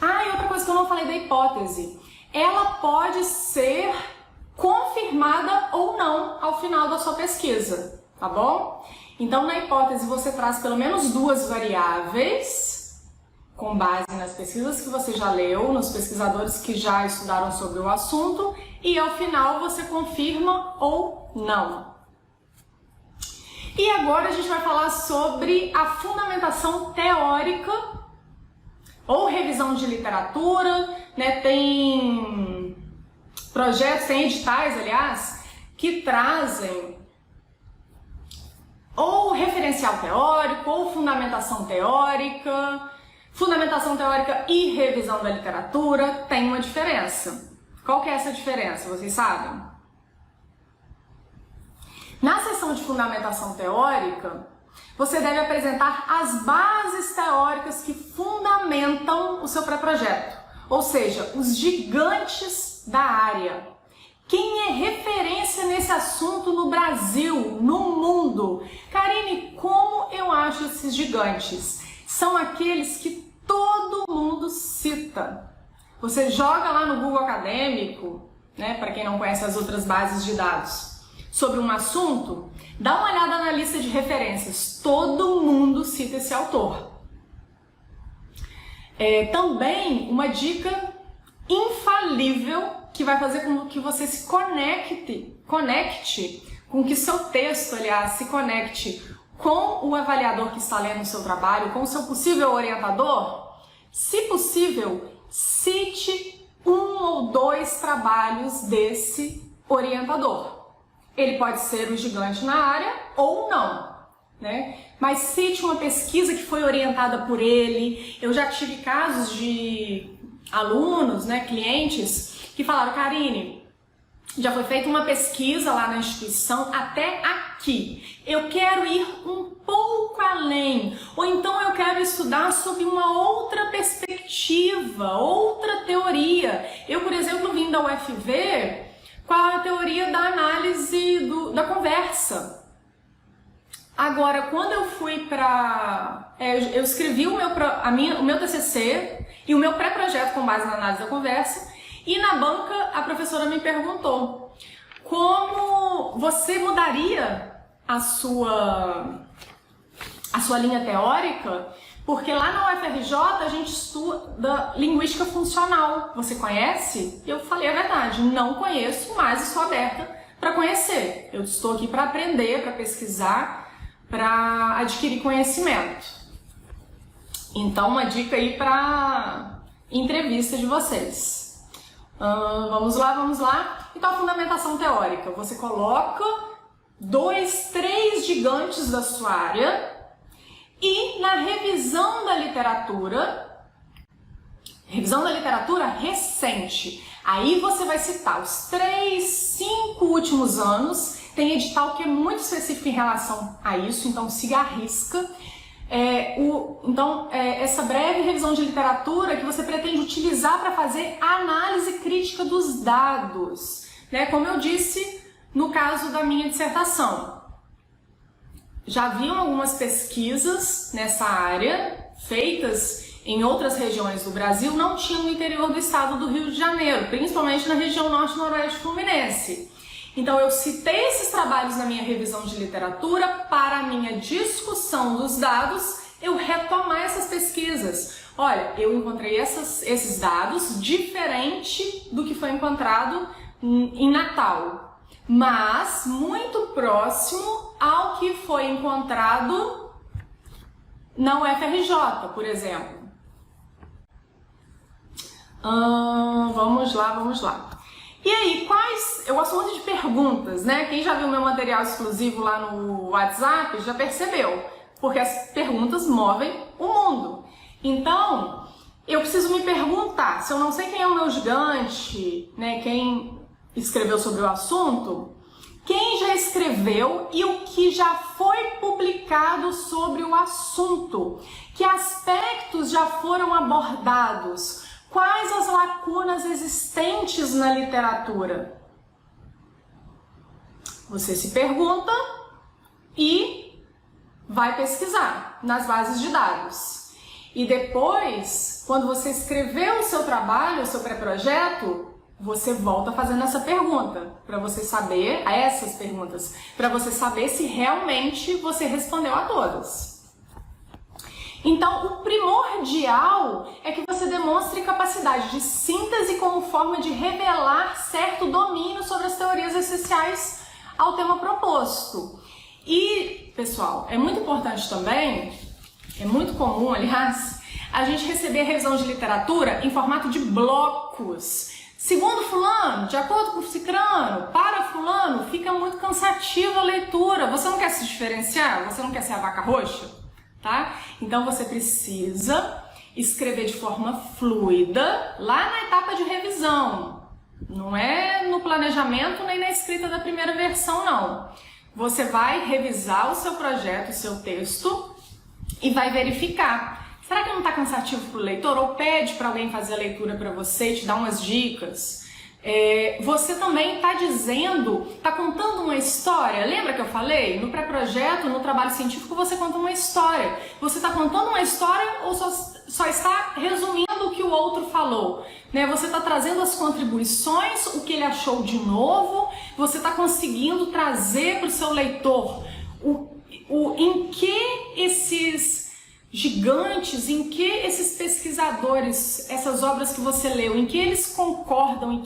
E outra coisa que eu não falei da hipótese. Ela pode ser confirmada ou não ao final da sua pesquisa, tá bom? Então, na hipótese, você traz pelo menos duas variáveis, com base nas pesquisas que você já leu, nos pesquisadores que já estudaram sobre o assunto, e ao final você confirma ou não. E agora a gente vai falar sobre a fundamentação teórica ou revisão de literatura, tem projetos, tem editais, aliás, que trazem ou referencial teórico, ou fundamentação teórica e revisão da literatura. Tem uma diferença. Qual que é essa diferença? Vocês sabem? Na seção de fundamentação teórica, você deve apresentar as bases teóricas que fundamentam o seu pré-projeto, ou seja, os gigantes da área. Quem é referência nesse assunto no Brasil, no mundo? Karine, como eu acho esses gigantes? São aqueles que todo mundo cita. Você joga lá no Google Acadêmico, para quem não conhece as outras bases de dados, sobre um assunto, dá uma olhada na lista de referências. Todo mundo cita esse autor. Também uma dica infalível que vai fazer com que você se conecte com que seu texto, aliás, se conecte com o avaliador que está lendo o seu trabalho, com o seu possível orientador. Se possível, cite 1 ou 2 trabalhos desse orientador. Ele pode ser um gigante na área ou não, Mas cite uma pesquisa que foi orientada por ele. Eu já tive casos de alunos, clientes, que falaram: Karine, já foi feita uma pesquisa lá na instituição até aqui. Eu quero ir um pouco além. Ou então eu quero estudar sobre uma outra perspectiva, outra teoria. Eu, por exemplo, vim da UFV. Qual é a teoria da análise da conversa? Agora, quando eu fui eu escrevi o meu TCC e o meu pré-projeto com base na análise da conversa, e na banca a professora me perguntou como você mudaria a sua linha teórica, porque lá na UFRJ a gente estuda linguística funcional. Você conhece? Eu falei a verdade, não conheço, mas estou aberta para conhecer. Eu estou aqui para aprender, para pesquisar, para adquirir conhecimento. Então, uma dica aí para entrevista de vocês. Vamos lá. Então, a fundamentação teórica. Você coloca 2, 3 gigantes da sua área e na revisão da literatura recente, aí você vai citar os 3, 5 últimos anos. Tem edital que é muito específico em relação a isso, então siga a risca. Essa breve revisão de literatura que você pretende utilizar para fazer a análise crítica dos dados, né? Como eu disse no caso da minha dissertação. Já haviam algumas pesquisas nessa área feitas em outras regiões do Brasil, não tinham no interior do estado do Rio de Janeiro, principalmente na região norte e noroeste fluminense. Então eu citei esses trabalhos na minha revisão de literatura para a minha discussão dos dados, eu retomar essas pesquisas. Olha, eu encontrei esses dados diferente do que foi encontrado em Natal, mas muito próximo ao que foi encontrado na UFRJ, por exemplo. Vamos lá. E aí, eu gosto muito de perguntas, né? Quem já viu meu material exclusivo lá no WhatsApp já percebeu, porque as perguntas movem o mundo. Então, eu preciso me perguntar, se eu não sei quem é o meu gigante, né? Quem escreveu sobre o assunto, quem já escreveu e o que já foi publicado sobre o assunto, que aspectos já foram abordados, quais as lacunas existentes na literatura? Você se pergunta e vai pesquisar nas bases de dados. E depois, quando você escreveu o seu trabalho, o seu pré-projeto, você volta fazendo essa pergunta, para você saber, essas perguntas, para você saber se realmente você respondeu a todas. Então, o primordial é que você demonstre capacidade de síntese como forma de revelar certo domínio sobre as teorias essenciais ao tema proposto. E, pessoal, é muito importante também, é muito comum, aliás, a gente receber a revisão de literatura em formato de blocos. Segundo fulano, de acordo com cicrano, para fulano, fica muito cansativa a leitura. Você não quer se diferenciar? Você não quer ser a vaca roxa? Tá? Então você precisa escrever de forma fluida lá na etapa de revisão. Não é no planejamento nem na escrita da primeira versão, não. Você vai revisar o seu projeto, o seu texto e vai verificar. Será que não está cansativo para o leitor? Ou pede para alguém fazer a leitura para você e te dar umas dicas? Você também está contando uma história. Lembra que eu falei? No pré-projeto, no trabalho científico, você conta uma história. Você está contando uma história ou só está resumindo o que o outro falou? Né? Você está trazendo as contribuições, o que ele achou de novo, você está conseguindo trazer para o seu leitor em que esses gigantes, em que esses pesquisadores, essas obras que você leu, em que eles concordam, em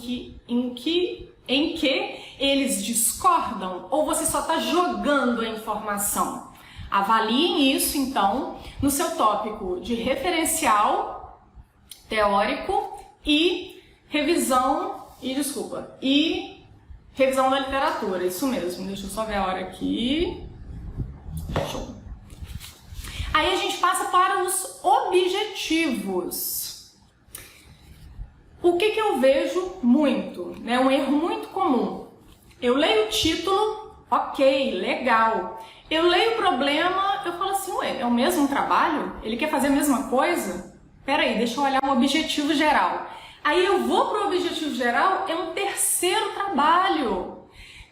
que eles discordam, ou você só está jogando a informação? Avaliem isso, então, no seu tópico de referencial teórico e revisão da literatura. Isso mesmo, deixa eu só ver a hora aqui. Show. Aí a gente passa para os objetivos. O que eu vejo muito, né? Um erro muito comum. Eu leio o título, ok, legal. Eu leio o problema, eu falo assim, ué, é o mesmo trabalho? Ele quer fazer a mesma coisa? Peraí, deixa eu olhar o objetivo geral. Aí eu vou para o objetivo geral, é um terceiro trabalho.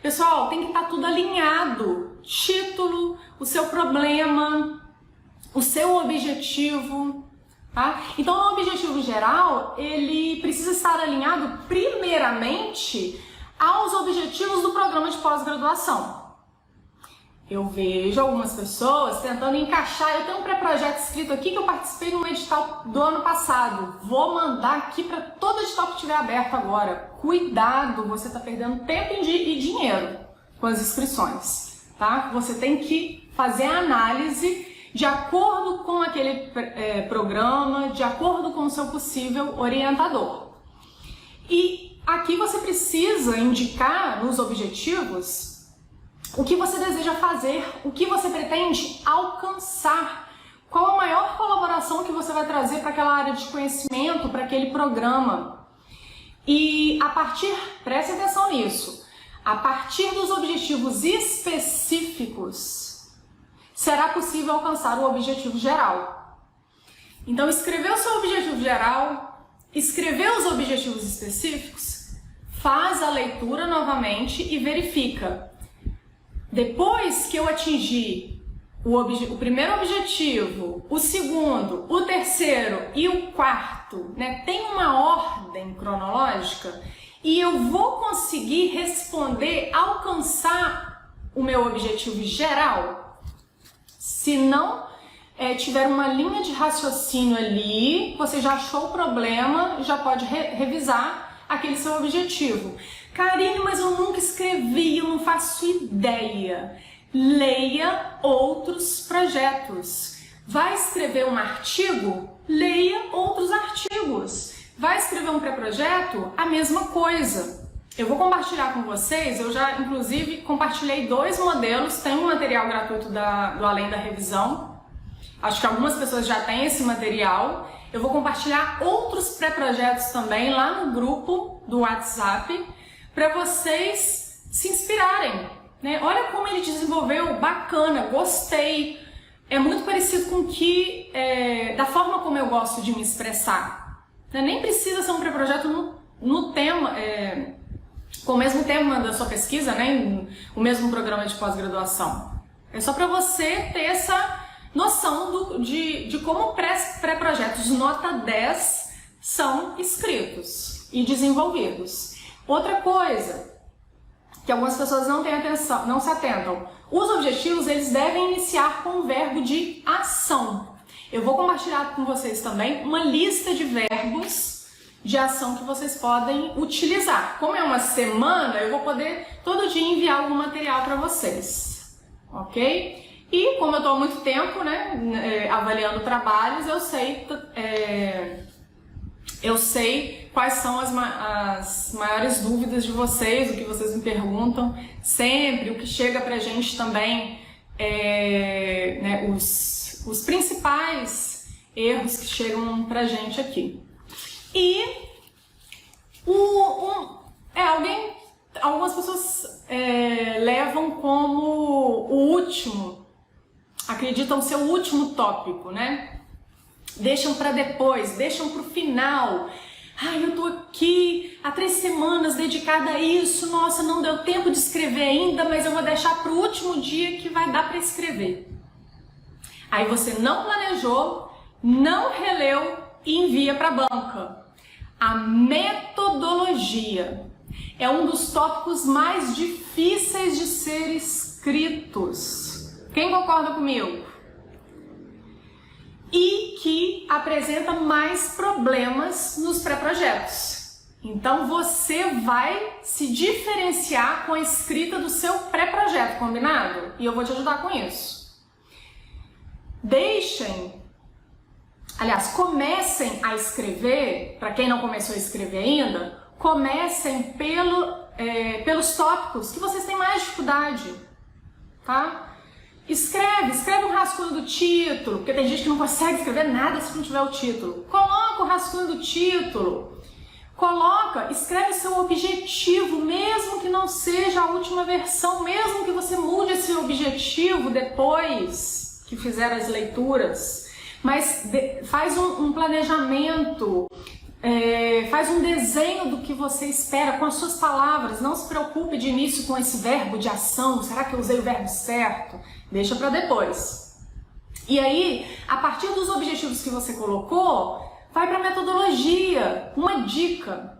Pessoal, tem que estar tudo alinhado. Título, o seu problema, o seu objetivo, tá? Então, o objetivo geral, ele precisa estar alinhado primeiramente aos objetivos do programa de pós-graduação. Eu vejo algumas pessoas tentando encaixar, eu tenho um pré-projeto escrito aqui que eu participei de um edital do ano passado, vou mandar aqui para todo edital que estiver aberto agora. Cuidado, você está perdendo tempo e dinheiro com as inscrições, tá? Você tem que fazer a análise de acordo com aquele programa, de acordo com o seu possível orientador. E aqui você precisa indicar nos objetivos o que você deseja fazer, o que você pretende alcançar, qual a maior colaboração que você vai trazer para aquela área de conhecimento, para aquele programa. E preste atenção nisso, a partir dos objetivos específicos, será possível alcançar o objetivo geral. Então, escrever o seu objetivo geral, escrever os objetivos específicos, faz a leitura novamente e verifica. Depois que eu atingir o primeiro objetivo, o segundo, o terceiro e o quarto, né, tem uma ordem cronológica e eu vou conseguir responder, alcançar o meu objetivo geral. Se não tiver uma linha de raciocínio ali, você já achou o problema, já pode revisar aquele seu objetivo. Karine, mas eu nunca escrevi, eu não faço ideia. Leia outros projetos. Vai escrever um artigo? Leia outros artigos. Vai escrever um pré-projeto? A mesma coisa. Eu vou compartilhar com vocês, eu já inclusive compartilhei 2 modelos, tem um material gratuito do Além da Revisão. Acho que algumas pessoas já têm esse material. Eu vou compartilhar outros pré-projetos também lá no grupo do WhatsApp para vocês se inspirarem. Né? Olha como ele desenvolveu, bacana, gostei. É muito parecido com da forma como eu gosto de me expressar. Né? Nem precisa ser um pré-projeto no tema, com o mesmo tema da sua pesquisa, né? O mesmo programa de pós-graduação. É só para você ter essa noção de como pré-projetos nota 10 são escritos e desenvolvidos. Outra coisa que algumas pessoas não têm atenção, não se atentam. Os objetivos, eles devem iniciar com o verbo de ação. Eu vou compartilhar com vocês também uma lista de verbos de ação que vocês podem utilizar. Como é uma semana, eu vou poder todo dia enviar algum material para vocês, ok? E como eu estou há muito tempo, né, avaliando trabalhos, eu sei quais são as maiores dúvidas de vocês, o que vocês me perguntam. Sempre, o que chega pra gente também, né, os principais erros que chegam pra gente aqui. E algumas pessoas levam como o último, acreditam ser o último tópico, né? Deixam para depois, deixam para o final. Ai, eu tô aqui há 3 semanas dedicada a isso, nossa, não deu tempo de escrever ainda, mas eu vou deixar para o último dia que vai dar para escrever. Aí você não planejou, não releu e envia para a banca. A metodologia é um dos tópicos mais difíceis de ser escritos. Quem concorda comigo? E que apresenta mais problemas nos pré-projetos. Então você vai se diferenciar com a escrita do seu pré-projeto, combinado? E eu vou te ajudar com isso. Comecem a escrever, para quem não começou a escrever ainda, comecem pelos tópicos que vocês têm mais dificuldade, tá? Escreve um rascunho do título, porque tem gente que não consegue escrever nada se não tiver o título. Coloca o rascunho do título. Escreve o seu objetivo, mesmo que não seja a última versão, mesmo que você mude esse objetivo depois que fizer as leituras. Mas faz um planejamento, faz um desenho do que você espera com as suas palavras. Não se preocupe de início com esse verbo de ação. Será que eu usei o verbo certo? Deixa para depois. E aí, a partir dos objetivos que você colocou, vai para a metodologia. Uma dica.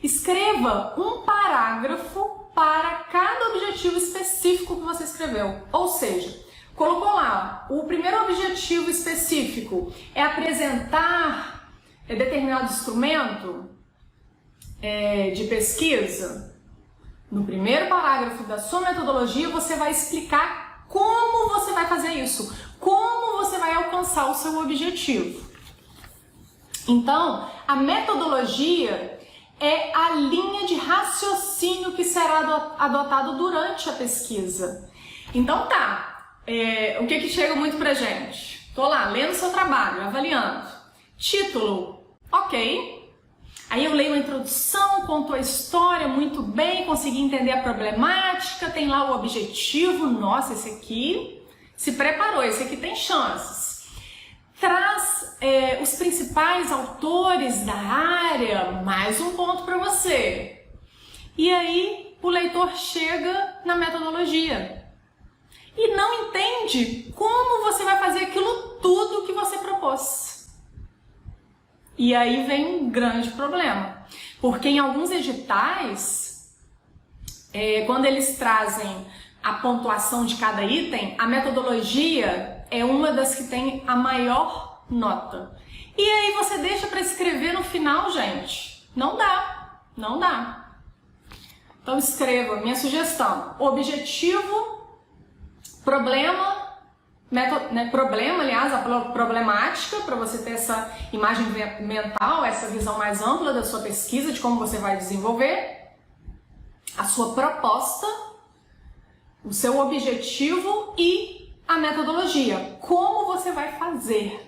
Escreva um parágrafo para cada objetivo específico que você escreveu. Ou seja, colocou lá, o primeiro objetivo específico é apresentar determinado instrumento de pesquisa. No primeiro parágrafo da sua metodologia, você vai explicar como você vai fazer isso, como você vai alcançar o seu objetivo. Então, a metodologia é a linha de raciocínio que será adotado durante a pesquisa. Então tá, o que chega muito pra gente? Tô lá, lendo seu trabalho, avaliando. Título, ok. Aí eu leio a introdução, contou a história muito bem, consegui entender a problemática, tem lá o objetivo, nossa, esse aqui se preparou, esse aqui tem chances. Traz os principais autores da área, mais um ponto para você. E aí o leitor chega na metodologia e não entende como você vai fazer aquilo tudo que você propôs. E aí vem um grande problema, porque em alguns editais, quando eles trazem a pontuação de cada item, a metodologia é uma das que tem a maior nota. E aí você deixa para escrever no final, gente. Não dá, não dá. Então escreva, minha sugestão, objetivo, problema, problema, aliás, a problemática, para você ter essa imagem mental, essa visão mais ampla da sua pesquisa, de como você vai desenvolver, a sua proposta, o seu objetivo e a metodologia, como você vai fazer.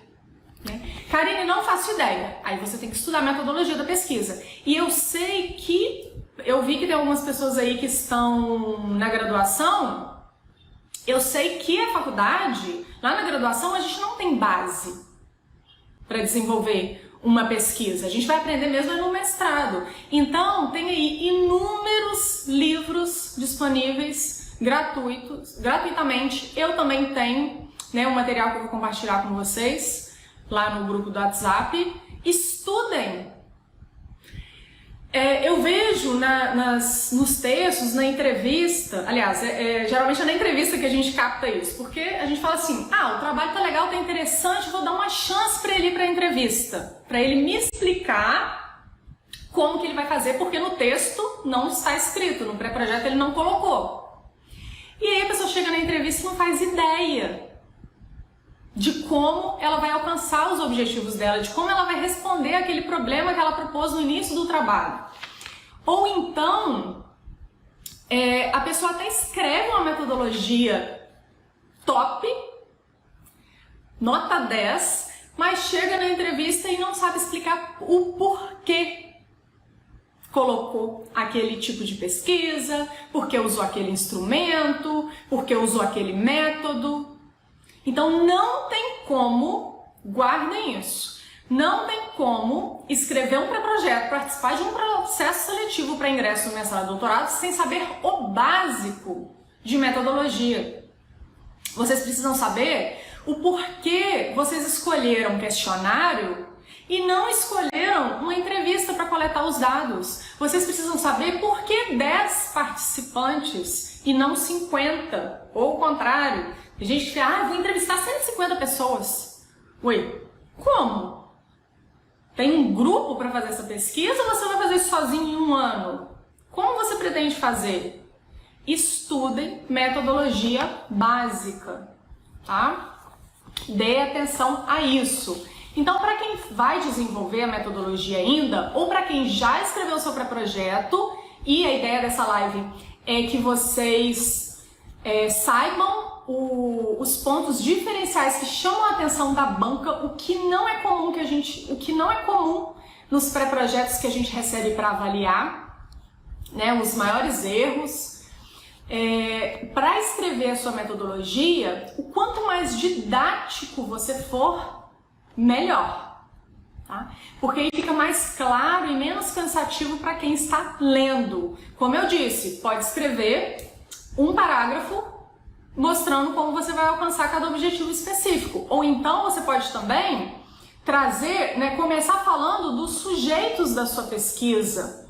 Karine, não faço ideia. Aí você tem que estudar a metodologia da pesquisa. E eu sei que, eu vi que tem algumas pessoas aí que estão na graduação, eu sei que a faculdade, lá na graduação, a gente não tem base para desenvolver uma pesquisa. A gente vai aprender mesmo no mestrado. Então, tem aí inúmeros livros disponíveis, gratuitamente. Eu também tenho, um material que eu vou compartilhar com vocês lá no grupo do WhatsApp. Estudem! Eu vejo nos textos, na entrevista, aliás, geralmente é na entrevista que a gente capta isso, porque a gente fala assim, o trabalho tá legal, tá interessante, vou dar uma chance para ele ir para a entrevista, para ele me explicar como que ele vai fazer, porque no texto não está escrito, no pré-projeto ele não colocou. E aí a pessoa chega na entrevista e não faz ideia de como ela vai alcançar os objetivos dela, de como ela vai responder aquele problema que ela propôs no início do trabalho. Ou então, a pessoa até escreve uma metodologia top, nota 10, mas chega na entrevista e não sabe explicar o porquê colocou aquele tipo de pesquisa, porque usou aquele instrumento, porque usou aquele método. Então não tem como, guardem isso, não tem como escrever um pré-projeto, participar de um processo seletivo para ingresso no mestrado e doutorado sem saber o básico de metodologia. Vocês precisam saber o porquê vocês escolheram um questionário e não escolheram uma entrevista para coletar os dados. Vocês precisam saber por que 10 participantes e não 50, ou o contrário. Tem gente que fala, vou entrevistar 150 pessoas. Ué, como? Tem um grupo para fazer essa pesquisa ou você vai fazer isso sozinho em um ano? Como você pretende fazer? Estudem metodologia básica, tá? Dê atenção a isso. Então, para quem vai desenvolver a metodologia ainda, ou para quem já escreveu o seu pré-projeto, e a ideia dessa live é que vocês saibam os pontos diferenciais que chamam a atenção da banca, o que não é comum nos pré-projetos que a gente recebe para avaliar, os maiores erros. Para escrever a sua metodologia, o quanto mais didático você for, melhor, tá? Porque aí fica mais claro e menos cansativo para quem está lendo. Como eu disse, pode escrever um parágrafo mostrando como você vai alcançar cada objetivo específico. Ou então você pode também trazer, começar falando dos sujeitos da sua pesquisa.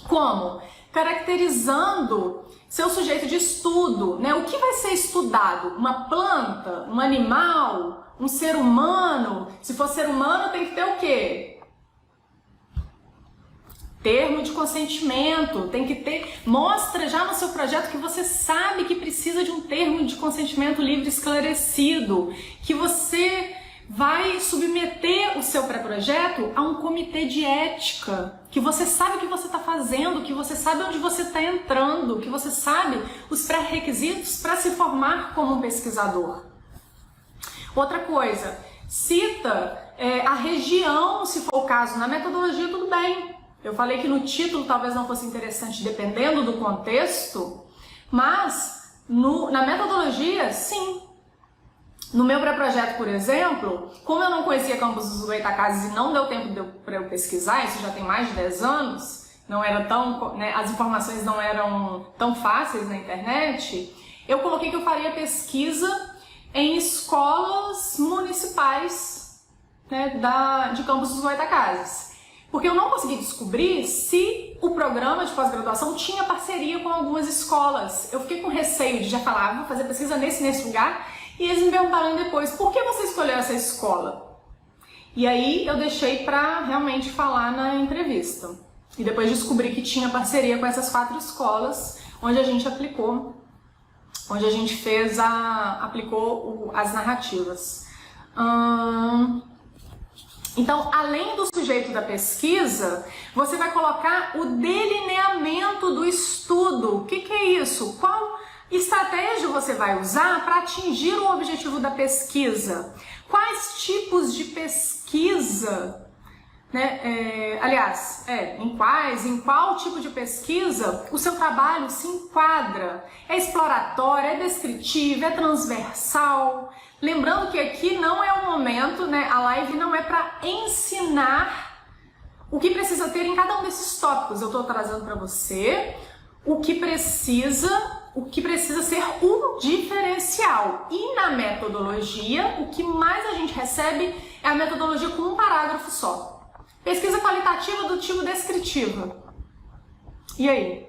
Como? Caracterizando seu sujeito de estudo, o que vai ser estudado? Uma planta? Um animal? Um ser humano? Se for ser humano, tem que ter o quê? Termo de consentimento, tem que ter, mostra já no seu projeto que você sabe que precisa de um termo de consentimento livre esclarecido, que você vai submeter o seu pré-projeto a um comitê de ética, que você sabe o que você está fazendo, que você sabe onde você está entrando, que você sabe os pré-requisitos para se formar como um pesquisador. Outra coisa, cita a região, se for o caso. Na metodologia, tudo bem. Eu falei que no título talvez não fosse interessante, dependendo do contexto, mas na metodologia, sim. No meu pré-projeto, por exemplo, como eu não conhecia Campos dos Goytacazes e não deu tempo para eu pesquisar, isso já tem mais de 10 anos, não era tão, né, as informações não eram tão fáceis na internet, eu coloquei que eu faria pesquisa em escolas municipais, né, de Campos dos Goytacazes. Porque eu não consegui descobrir se o programa de pós-graduação tinha parceria com algumas escolas. Eu fiquei com receio de já falar, vou fazer pesquisa nesse lugar, e eles me perguntaram depois, por que você escolheu essa escola? E aí eu deixei para realmente falar na entrevista. E depois descobri que tinha parceria com essas 4 escolas, onde a gente aplicou, onde a gente aplicou as narrativas. Então, além do sujeito da pesquisa, você vai colocar o delineamento do estudo. O que é isso? Qual estratégia você vai usar para atingir o objetivo da pesquisa? Quais tipos de pesquisa, né? Em qual tipo de pesquisa o seu trabalho se enquadra? É exploratório, é descritivo, é transversal? Lembrando que aqui não é o momento, né? A live não é para ensinar o que precisa ter em cada um desses tópicos. Eu estou trazendo para você o que precisa ser um diferencial. E na metodologia, o que mais a gente recebe é a metodologia com um parágrafo só. Pesquisa qualitativa do tipo descritiva. E aí?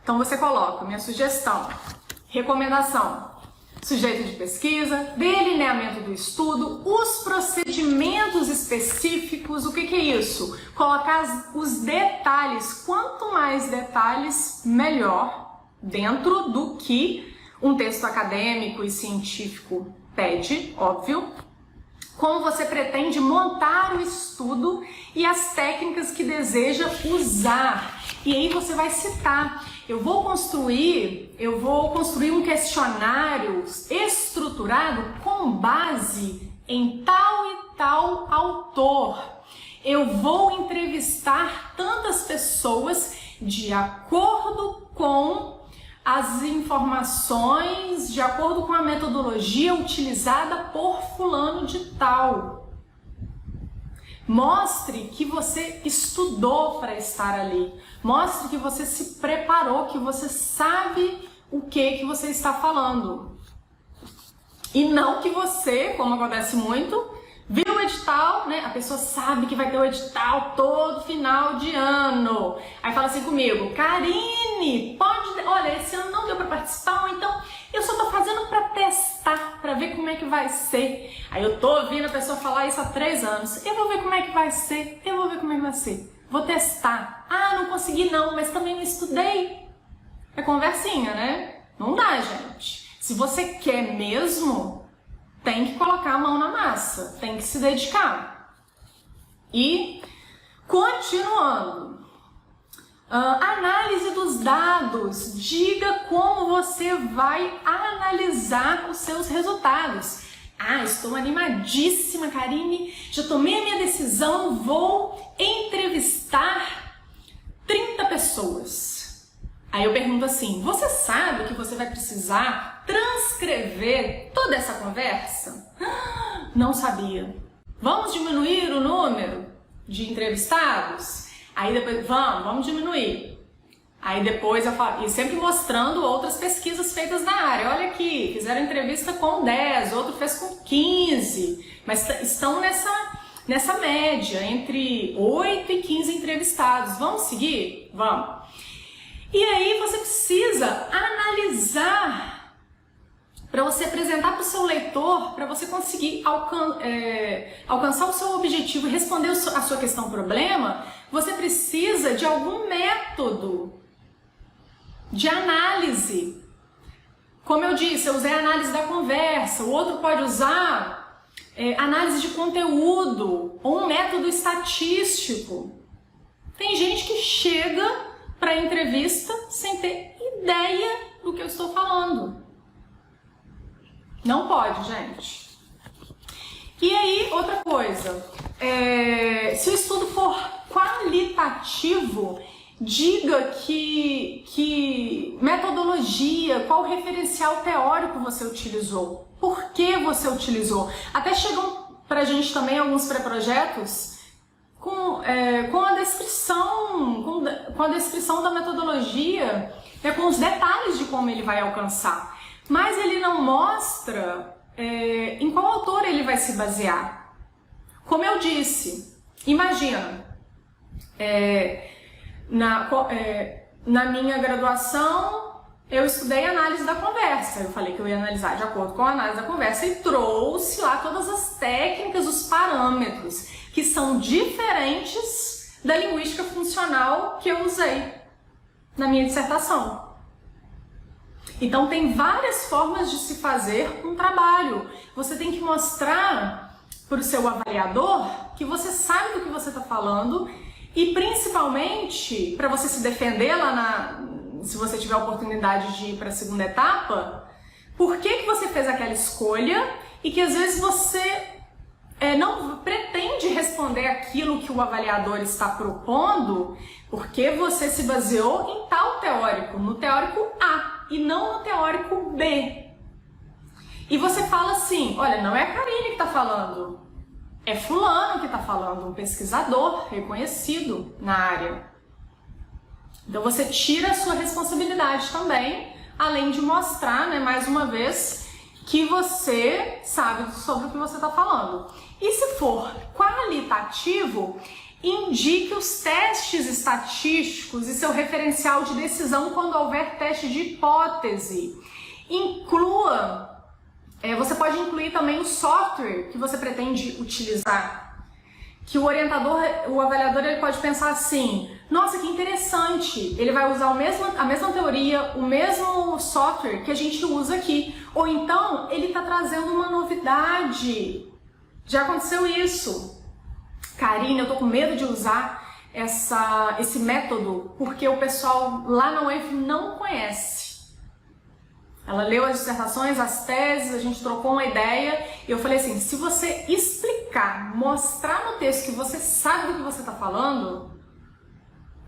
Então você coloca, minha sugestão, recomendação, sujeito de pesquisa, delineamento do estudo, os procedimentos específicos. O que é isso? Colocar os detalhes, quanto mais detalhes, melhor, dentro do que um texto acadêmico e científico pede, óbvio. Como você pretende montar o estudo e as técnicas que deseja usar. E aí você vai citar. Eu vou construir um questionário estruturado com base em tal e tal autor. Eu vou entrevistar tantas pessoas de acordo com as informações, de acordo com a metodologia utilizada por fulano de tal. Mostre que você estudou para estar ali. Mostre que você se preparou, que você sabe o que você está falando. E não que você, como acontece muito, viu o edital, né? A pessoa sabe que vai ter o edital todo final de ano. Aí fala assim comigo, Karine, olha, esse ano não deu para participar, então eu só tô fazendo para testar, para ver como é que vai ser. Aí eu tô ouvindo a pessoa falar isso há 3 anos. Eu vou ver como é que vai ser, Vou testar. Ah, não consegui não, mas também não estudei. É conversinha, né? Não dá, gente. Se você quer mesmo, tem que colocar a mão na massa, tem que se dedicar. E, continuando, análise dos dados. Diga como você vai analisar os seus resultados. Ah, estou animadíssima, Karine, já tomei a minha decisão, vou entrevistar 30 pessoas. Aí eu pergunto assim, você sabe que você vai precisar transcrever toda essa conversa? Não sabia. Vamos diminuir o número de entrevistados? Aí depois, vamos diminuir. Aí depois eu falo, e sempre mostrando outras pesquisas feitas na área. Olha aqui, fizeram entrevista com 10, outro fez com 15, mas estão nessa média, entre 8 e 15 entrevistados. Vamos seguir? Vamos. E aí você precisa analisar para você apresentar para o seu leitor, para você conseguir alcançar o seu objetivo e responder a sua questão problema, você precisa de algum método de análise. Como eu disse, eu usei análise da conversa, o outro pode usar análise de conteúdo ou um método estatístico. Tem gente que chega para a entrevista sem ter ideia do que eu estou falando. Não pode, gente. E aí, outra coisa, se o estudo for qualitativo, diga que metodologia, qual referencial teórico você utilizou, por que você utilizou. Até chegam pra gente também alguns pré-projetos com a descrição da metodologia, com os detalhes de como ele vai alcançar. Mas ele não mostra em qual autor ele vai se basear. Como eu disse, imagina, na minha graduação eu estudei análise da conversa. Eu falei que eu ia analisar de acordo com a análise da conversa e trouxe lá todas as técnicas, os parâmetros que são diferentes da linguística funcional que eu usei na minha dissertação. Então tem várias formas de se fazer um trabalho. Você tem que mostrar para o seu avaliador que você sabe do que você está falando e principalmente para você se defender lá se você tiver a oportunidade de ir para a segunda etapa, por que você fez aquela escolha e que às vezes você não pretende responder aquilo que o avaliador está propondo porque você se baseou em tal teórico, no teórico A e não no teórico B. E você fala assim, olha, não é a Karine que está falando, é fulano que está falando, um pesquisador reconhecido na área. Então você tira a sua responsabilidade também, além de mostrar, mais uma vez, que você sabe sobre o que você está falando. E se for qualitativo, indique os testes estatísticos e seu referencial de decisão quando houver teste de hipótese. Inclua, você pode incluir também o software que você pretende utilizar. Que o avaliador, ele pode pensar assim, nossa, que interessante, ele vai usar a mesma teoria, o mesmo software que a gente usa aqui. Ou então, ele está trazendo uma novidade. Já aconteceu isso. Karine, eu tô com medo de usar esse método porque o pessoal lá na UF não conhece. Ela leu as dissertações, as teses, a gente trocou uma ideia e eu falei assim, se você explicar, mostrar no texto que você sabe do que você está falando,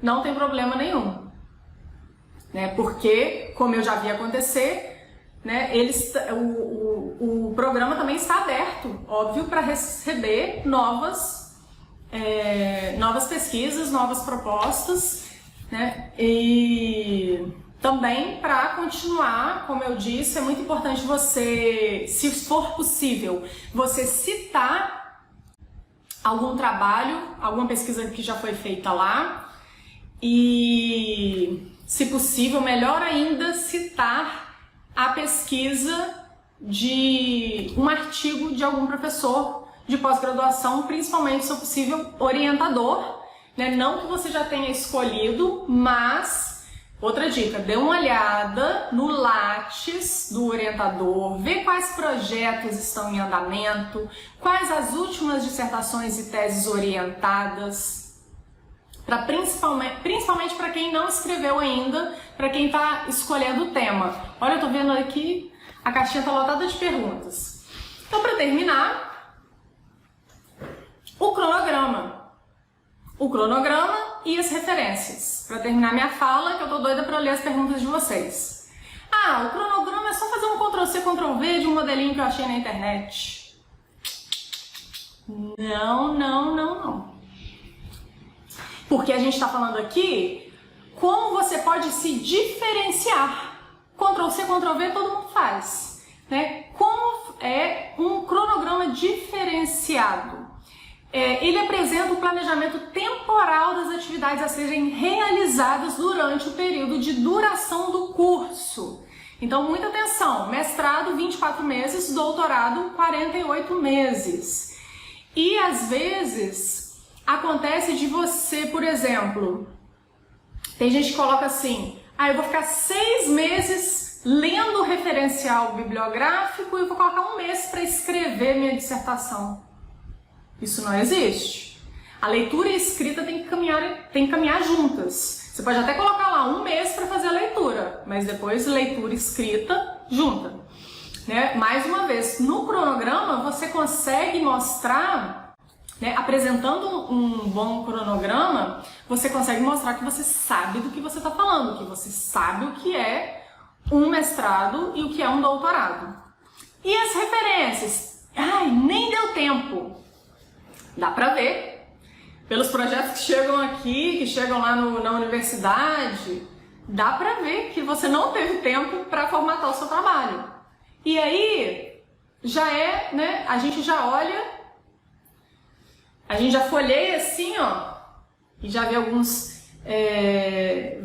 não tem problema nenhum. Porque, como eu já vi acontecer, o programa também está aberto, óbvio, para receber novas pesquisas, novas propostas, e também para continuar, como eu disse, é muito importante você, se for possível, você citar algum trabalho, alguma pesquisa que já foi feita lá e, se possível, melhor ainda, citar a pesquisa de um artigo de algum professor de pós-graduação, principalmente, se possível, orientador, não que você já tenha escolhido, mas... Outra dica, dê uma olhada no Lattes do orientador, vê quais projetos estão em andamento, quais as últimas dissertações e teses orientadas, principalmente para quem não escreveu ainda, para quem está escolhendo o tema. Olha, eu estou vendo aqui, a caixinha está lotada de perguntas. Então, para terminar, o cronograma e as referências. Para terminar minha fala, que eu tô doida para ler as perguntas de vocês. O cronograma é só fazer um Ctrl+C, Ctrl+V de um modelinho que eu achei na internet. Não. Porque a gente está falando aqui como você pode se diferenciar. Ctrl+C, Ctrl+V todo mundo faz. Como é um cronograma diferenciado? Ele apresenta o planejamento temporal das atividades a serem realizadas durante o período de duração do curso. Então, muita atenção, mestrado 24 meses, doutorado 48 meses. E às vezes acontece de você, por exemplo, tem gente que coloca assim, eu vou ficar 6 meses lendo o referencial bibliográfico e vou colocar um mês para escrever minha dissertação. Isso não existe. A leitura e a escrita tem que caminhar juntas. Você pode até colocar lá um mês para fazer a leitura, mas depois leitura e escrita junta. Né? Mais uma vez, no cronograma você consegue mostrar, né, apresentando um bom cronograma, você consegue mostrar que você sabe do que você está falando, que você sabe o que é um mestrado e o que é um doutorado. E as referências? Ai, nem deu tempo. Dá pra ver. Pelos projetos que chegam aqui, que chegam lá na universidade, dá pra ver que você não teve tempo para formatar o seu trabalho. E aí, já é, né, a gente já olha, a gente já folheia assim, ó, e já vê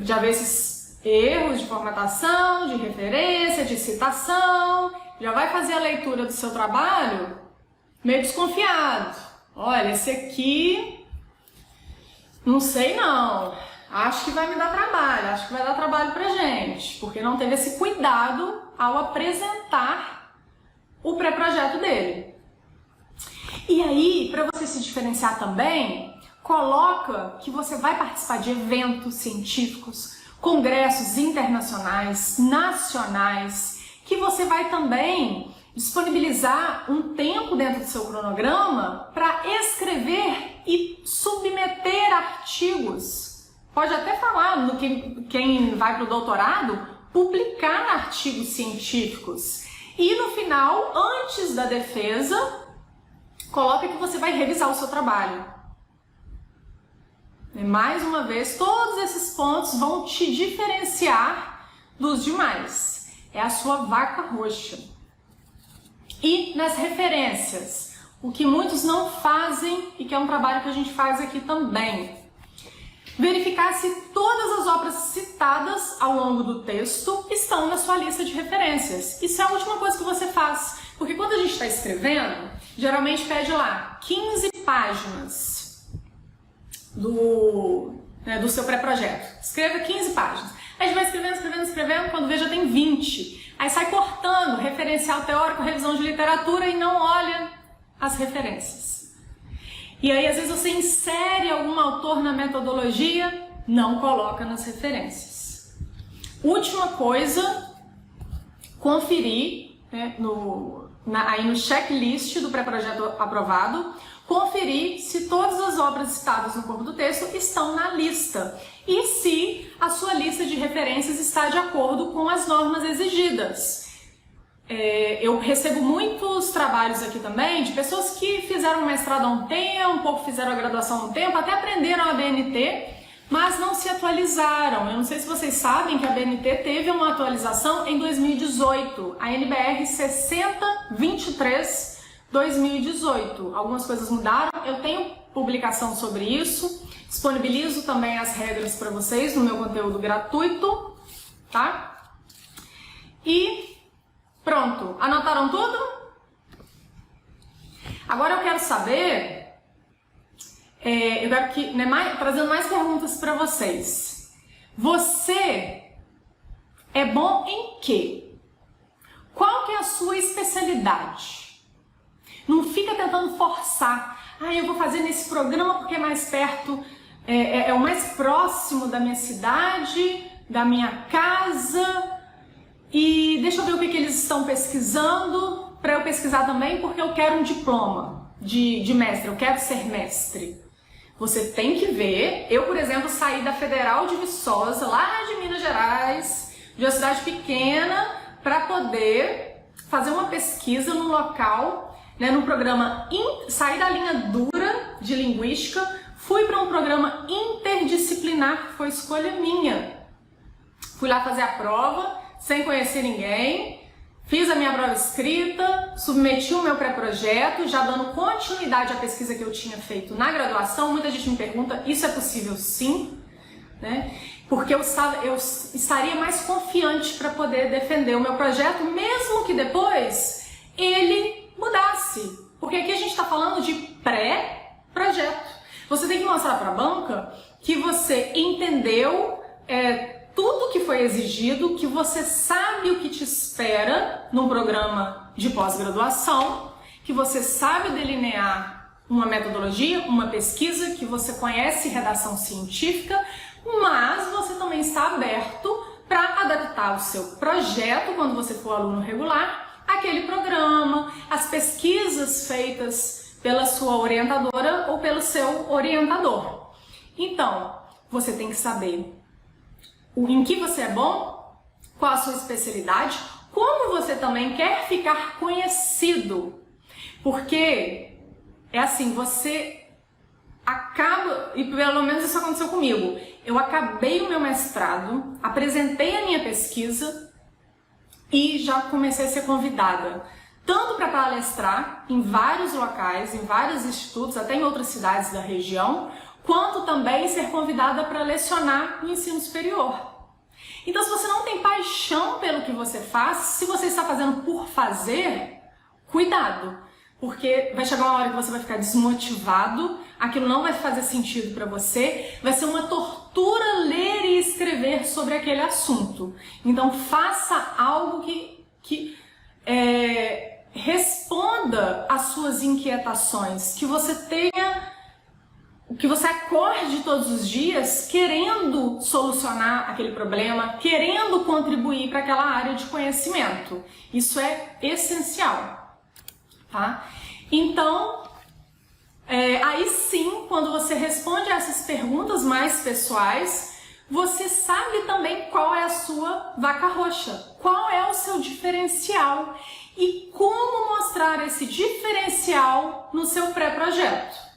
já vê esses erros de formatação, de referência, de citação, já vai fazer a leitura do seu trabalho meio desconfiado. Olha, esse aqui, não sei não, acho que vai me dar trabalho, acho que vai dar trabalho pra gente, porque não teve esse cuidado ao apresentar o pré-projeto dele. E aí, para você se diferenciar também, coloca que você vai participar de eventos científicos, congressos internacionais, nacionais, que você vai também disponibilizar um tempo dentro do seu cronograma para escrever e submeter artigos. Pode até falar no que quem vai para o doutorado, publicar artigos científicos. E no final, antes da defesa, coloca que você vai revisar o seu trabalho. E mais uma vez, todos esses pontos vão te diferenciar dos demais. É a sua vaca roxa. E nas referências, o que muitos não fazem e que é um trabalho que a gente faz aqui também. Verificar se todas as obras citadas ao longo do texto estão na sua lista de referências. Isso é a última coisa que você faz, porque quando a gente está escrevendo, geralmente pede lá 15 páginas do seu pré-projeto. Escreva 15 páginas. Aí a gente vai escrevendo, quando vê já tem 20. Aí sai cortando referencial teórico, revisão de literatura e não olha as referências. E aí, às vezes, você insere algum autor na metodologia, não coloca nas referências. Última coisa, conferir, né, aí no checklist do pré-projeto aprovado, conferir se todas as obras citadas no corpo do texto estão na lista e se a sua lista de referências está de acordo com as normas exigidas. Eu recebo muitos trabalhos aqui também de pessoas que fizeram mestrado há um tempo, fizeram a graduação há um tempo, até aprenderam a BNT, mas não se atualizaram. Eu não sei se vocês sabem que a BNT teve uma atualização em 2018, a NBR 6023-2018. Algumas coisas mudaram, eu tenho publicação sobre isso, disponibilizo também as regras para vocês no meu conteúdo gratuito, tá? E pronto, anotaram tudo? Agora eu quero saber, eu quero que, trazendo mais perguntas para vocês. Você é bom em quê? Qual que é a sua especialidade? Não fica tentando forçar. Eu vou fazer nesse programa porque é mais perto, é o mais próximo da minha cidade, da minha casa. E deixa eu ver o que eles estão pesquisando, para eu pesquisar também, porque eu quero um diploma de mestre, eu quero ser mestre. Você tem que ver, eu, por exemplo, saí da Federal de Viçosa, lá de Minas Gerais, de uma cidade pequena, para poder fazer uma pesquisa no local, né, num programa, saí da linha dura de linguística, fui para um programa interdisciplinar, que foi escolha minha. Fui lá fazer a prova, sem conhecer ninguém, fiz a minha prova escrita, submeti o meu pré-projeto, já dando continuidade à pesquisa que eu tinha feito na graduação. Muita gente me pergunta, isso é possível? Sim, né? Porque eu estaria mais confiante para poder defender o meu projeto, mesmo que depois ele mudasse. Porque aqui a gente está falando de pré-projeto. Você tem que mostrar para a banca que você entendeu tudo que foi exigido, que você sabe o que te espera num programa de pós-graduação, que você sabe delinear uma metodologia, uma pesquisa, que você conhece redação científica, mas você também está aberto para adaptar o seu projeto, quando você for aluno regular, àquele programa, as pesquisas feitas pela sua orientadora ou pelo seu orientador. Então, você tem que saber em que você é bom, qual a sua especialidade, como você também quer ficar conhecido. Porque é assim, você acaba, e pelo menos isso aconteceu comigo, eu acabei o meu mestrado, apresentei a minha pesquisa e já comecei a ser convidada, tanto para palestrar em vários locais, em vários institutos, até em outras cidades da região, quanto também ser convidada para lecionar no ensino superior. Então, se você não tem paixão pelo que você faz, se você está fazendo por fazer, cuidado, porque vai chegar uma hora que você vai ficar desmotivado, aquilo não vai fazer sentido para você, vai ser uma tortura ler e escrever sobre aquele assunto. Então, faça algo que responda às suas inquietações, que você acorde todos os dias querendo solucionar aquele problema, querendo contribuir para aquela área de conhecimento. Isso é essencial, tá? Então, aí sim, quando você responde a essas perguntas mais pessoais, você sabe também qual é a sua vaca roxa, qual é o seu diferencial e como mostrar esse diferencial no seu pré-projeto.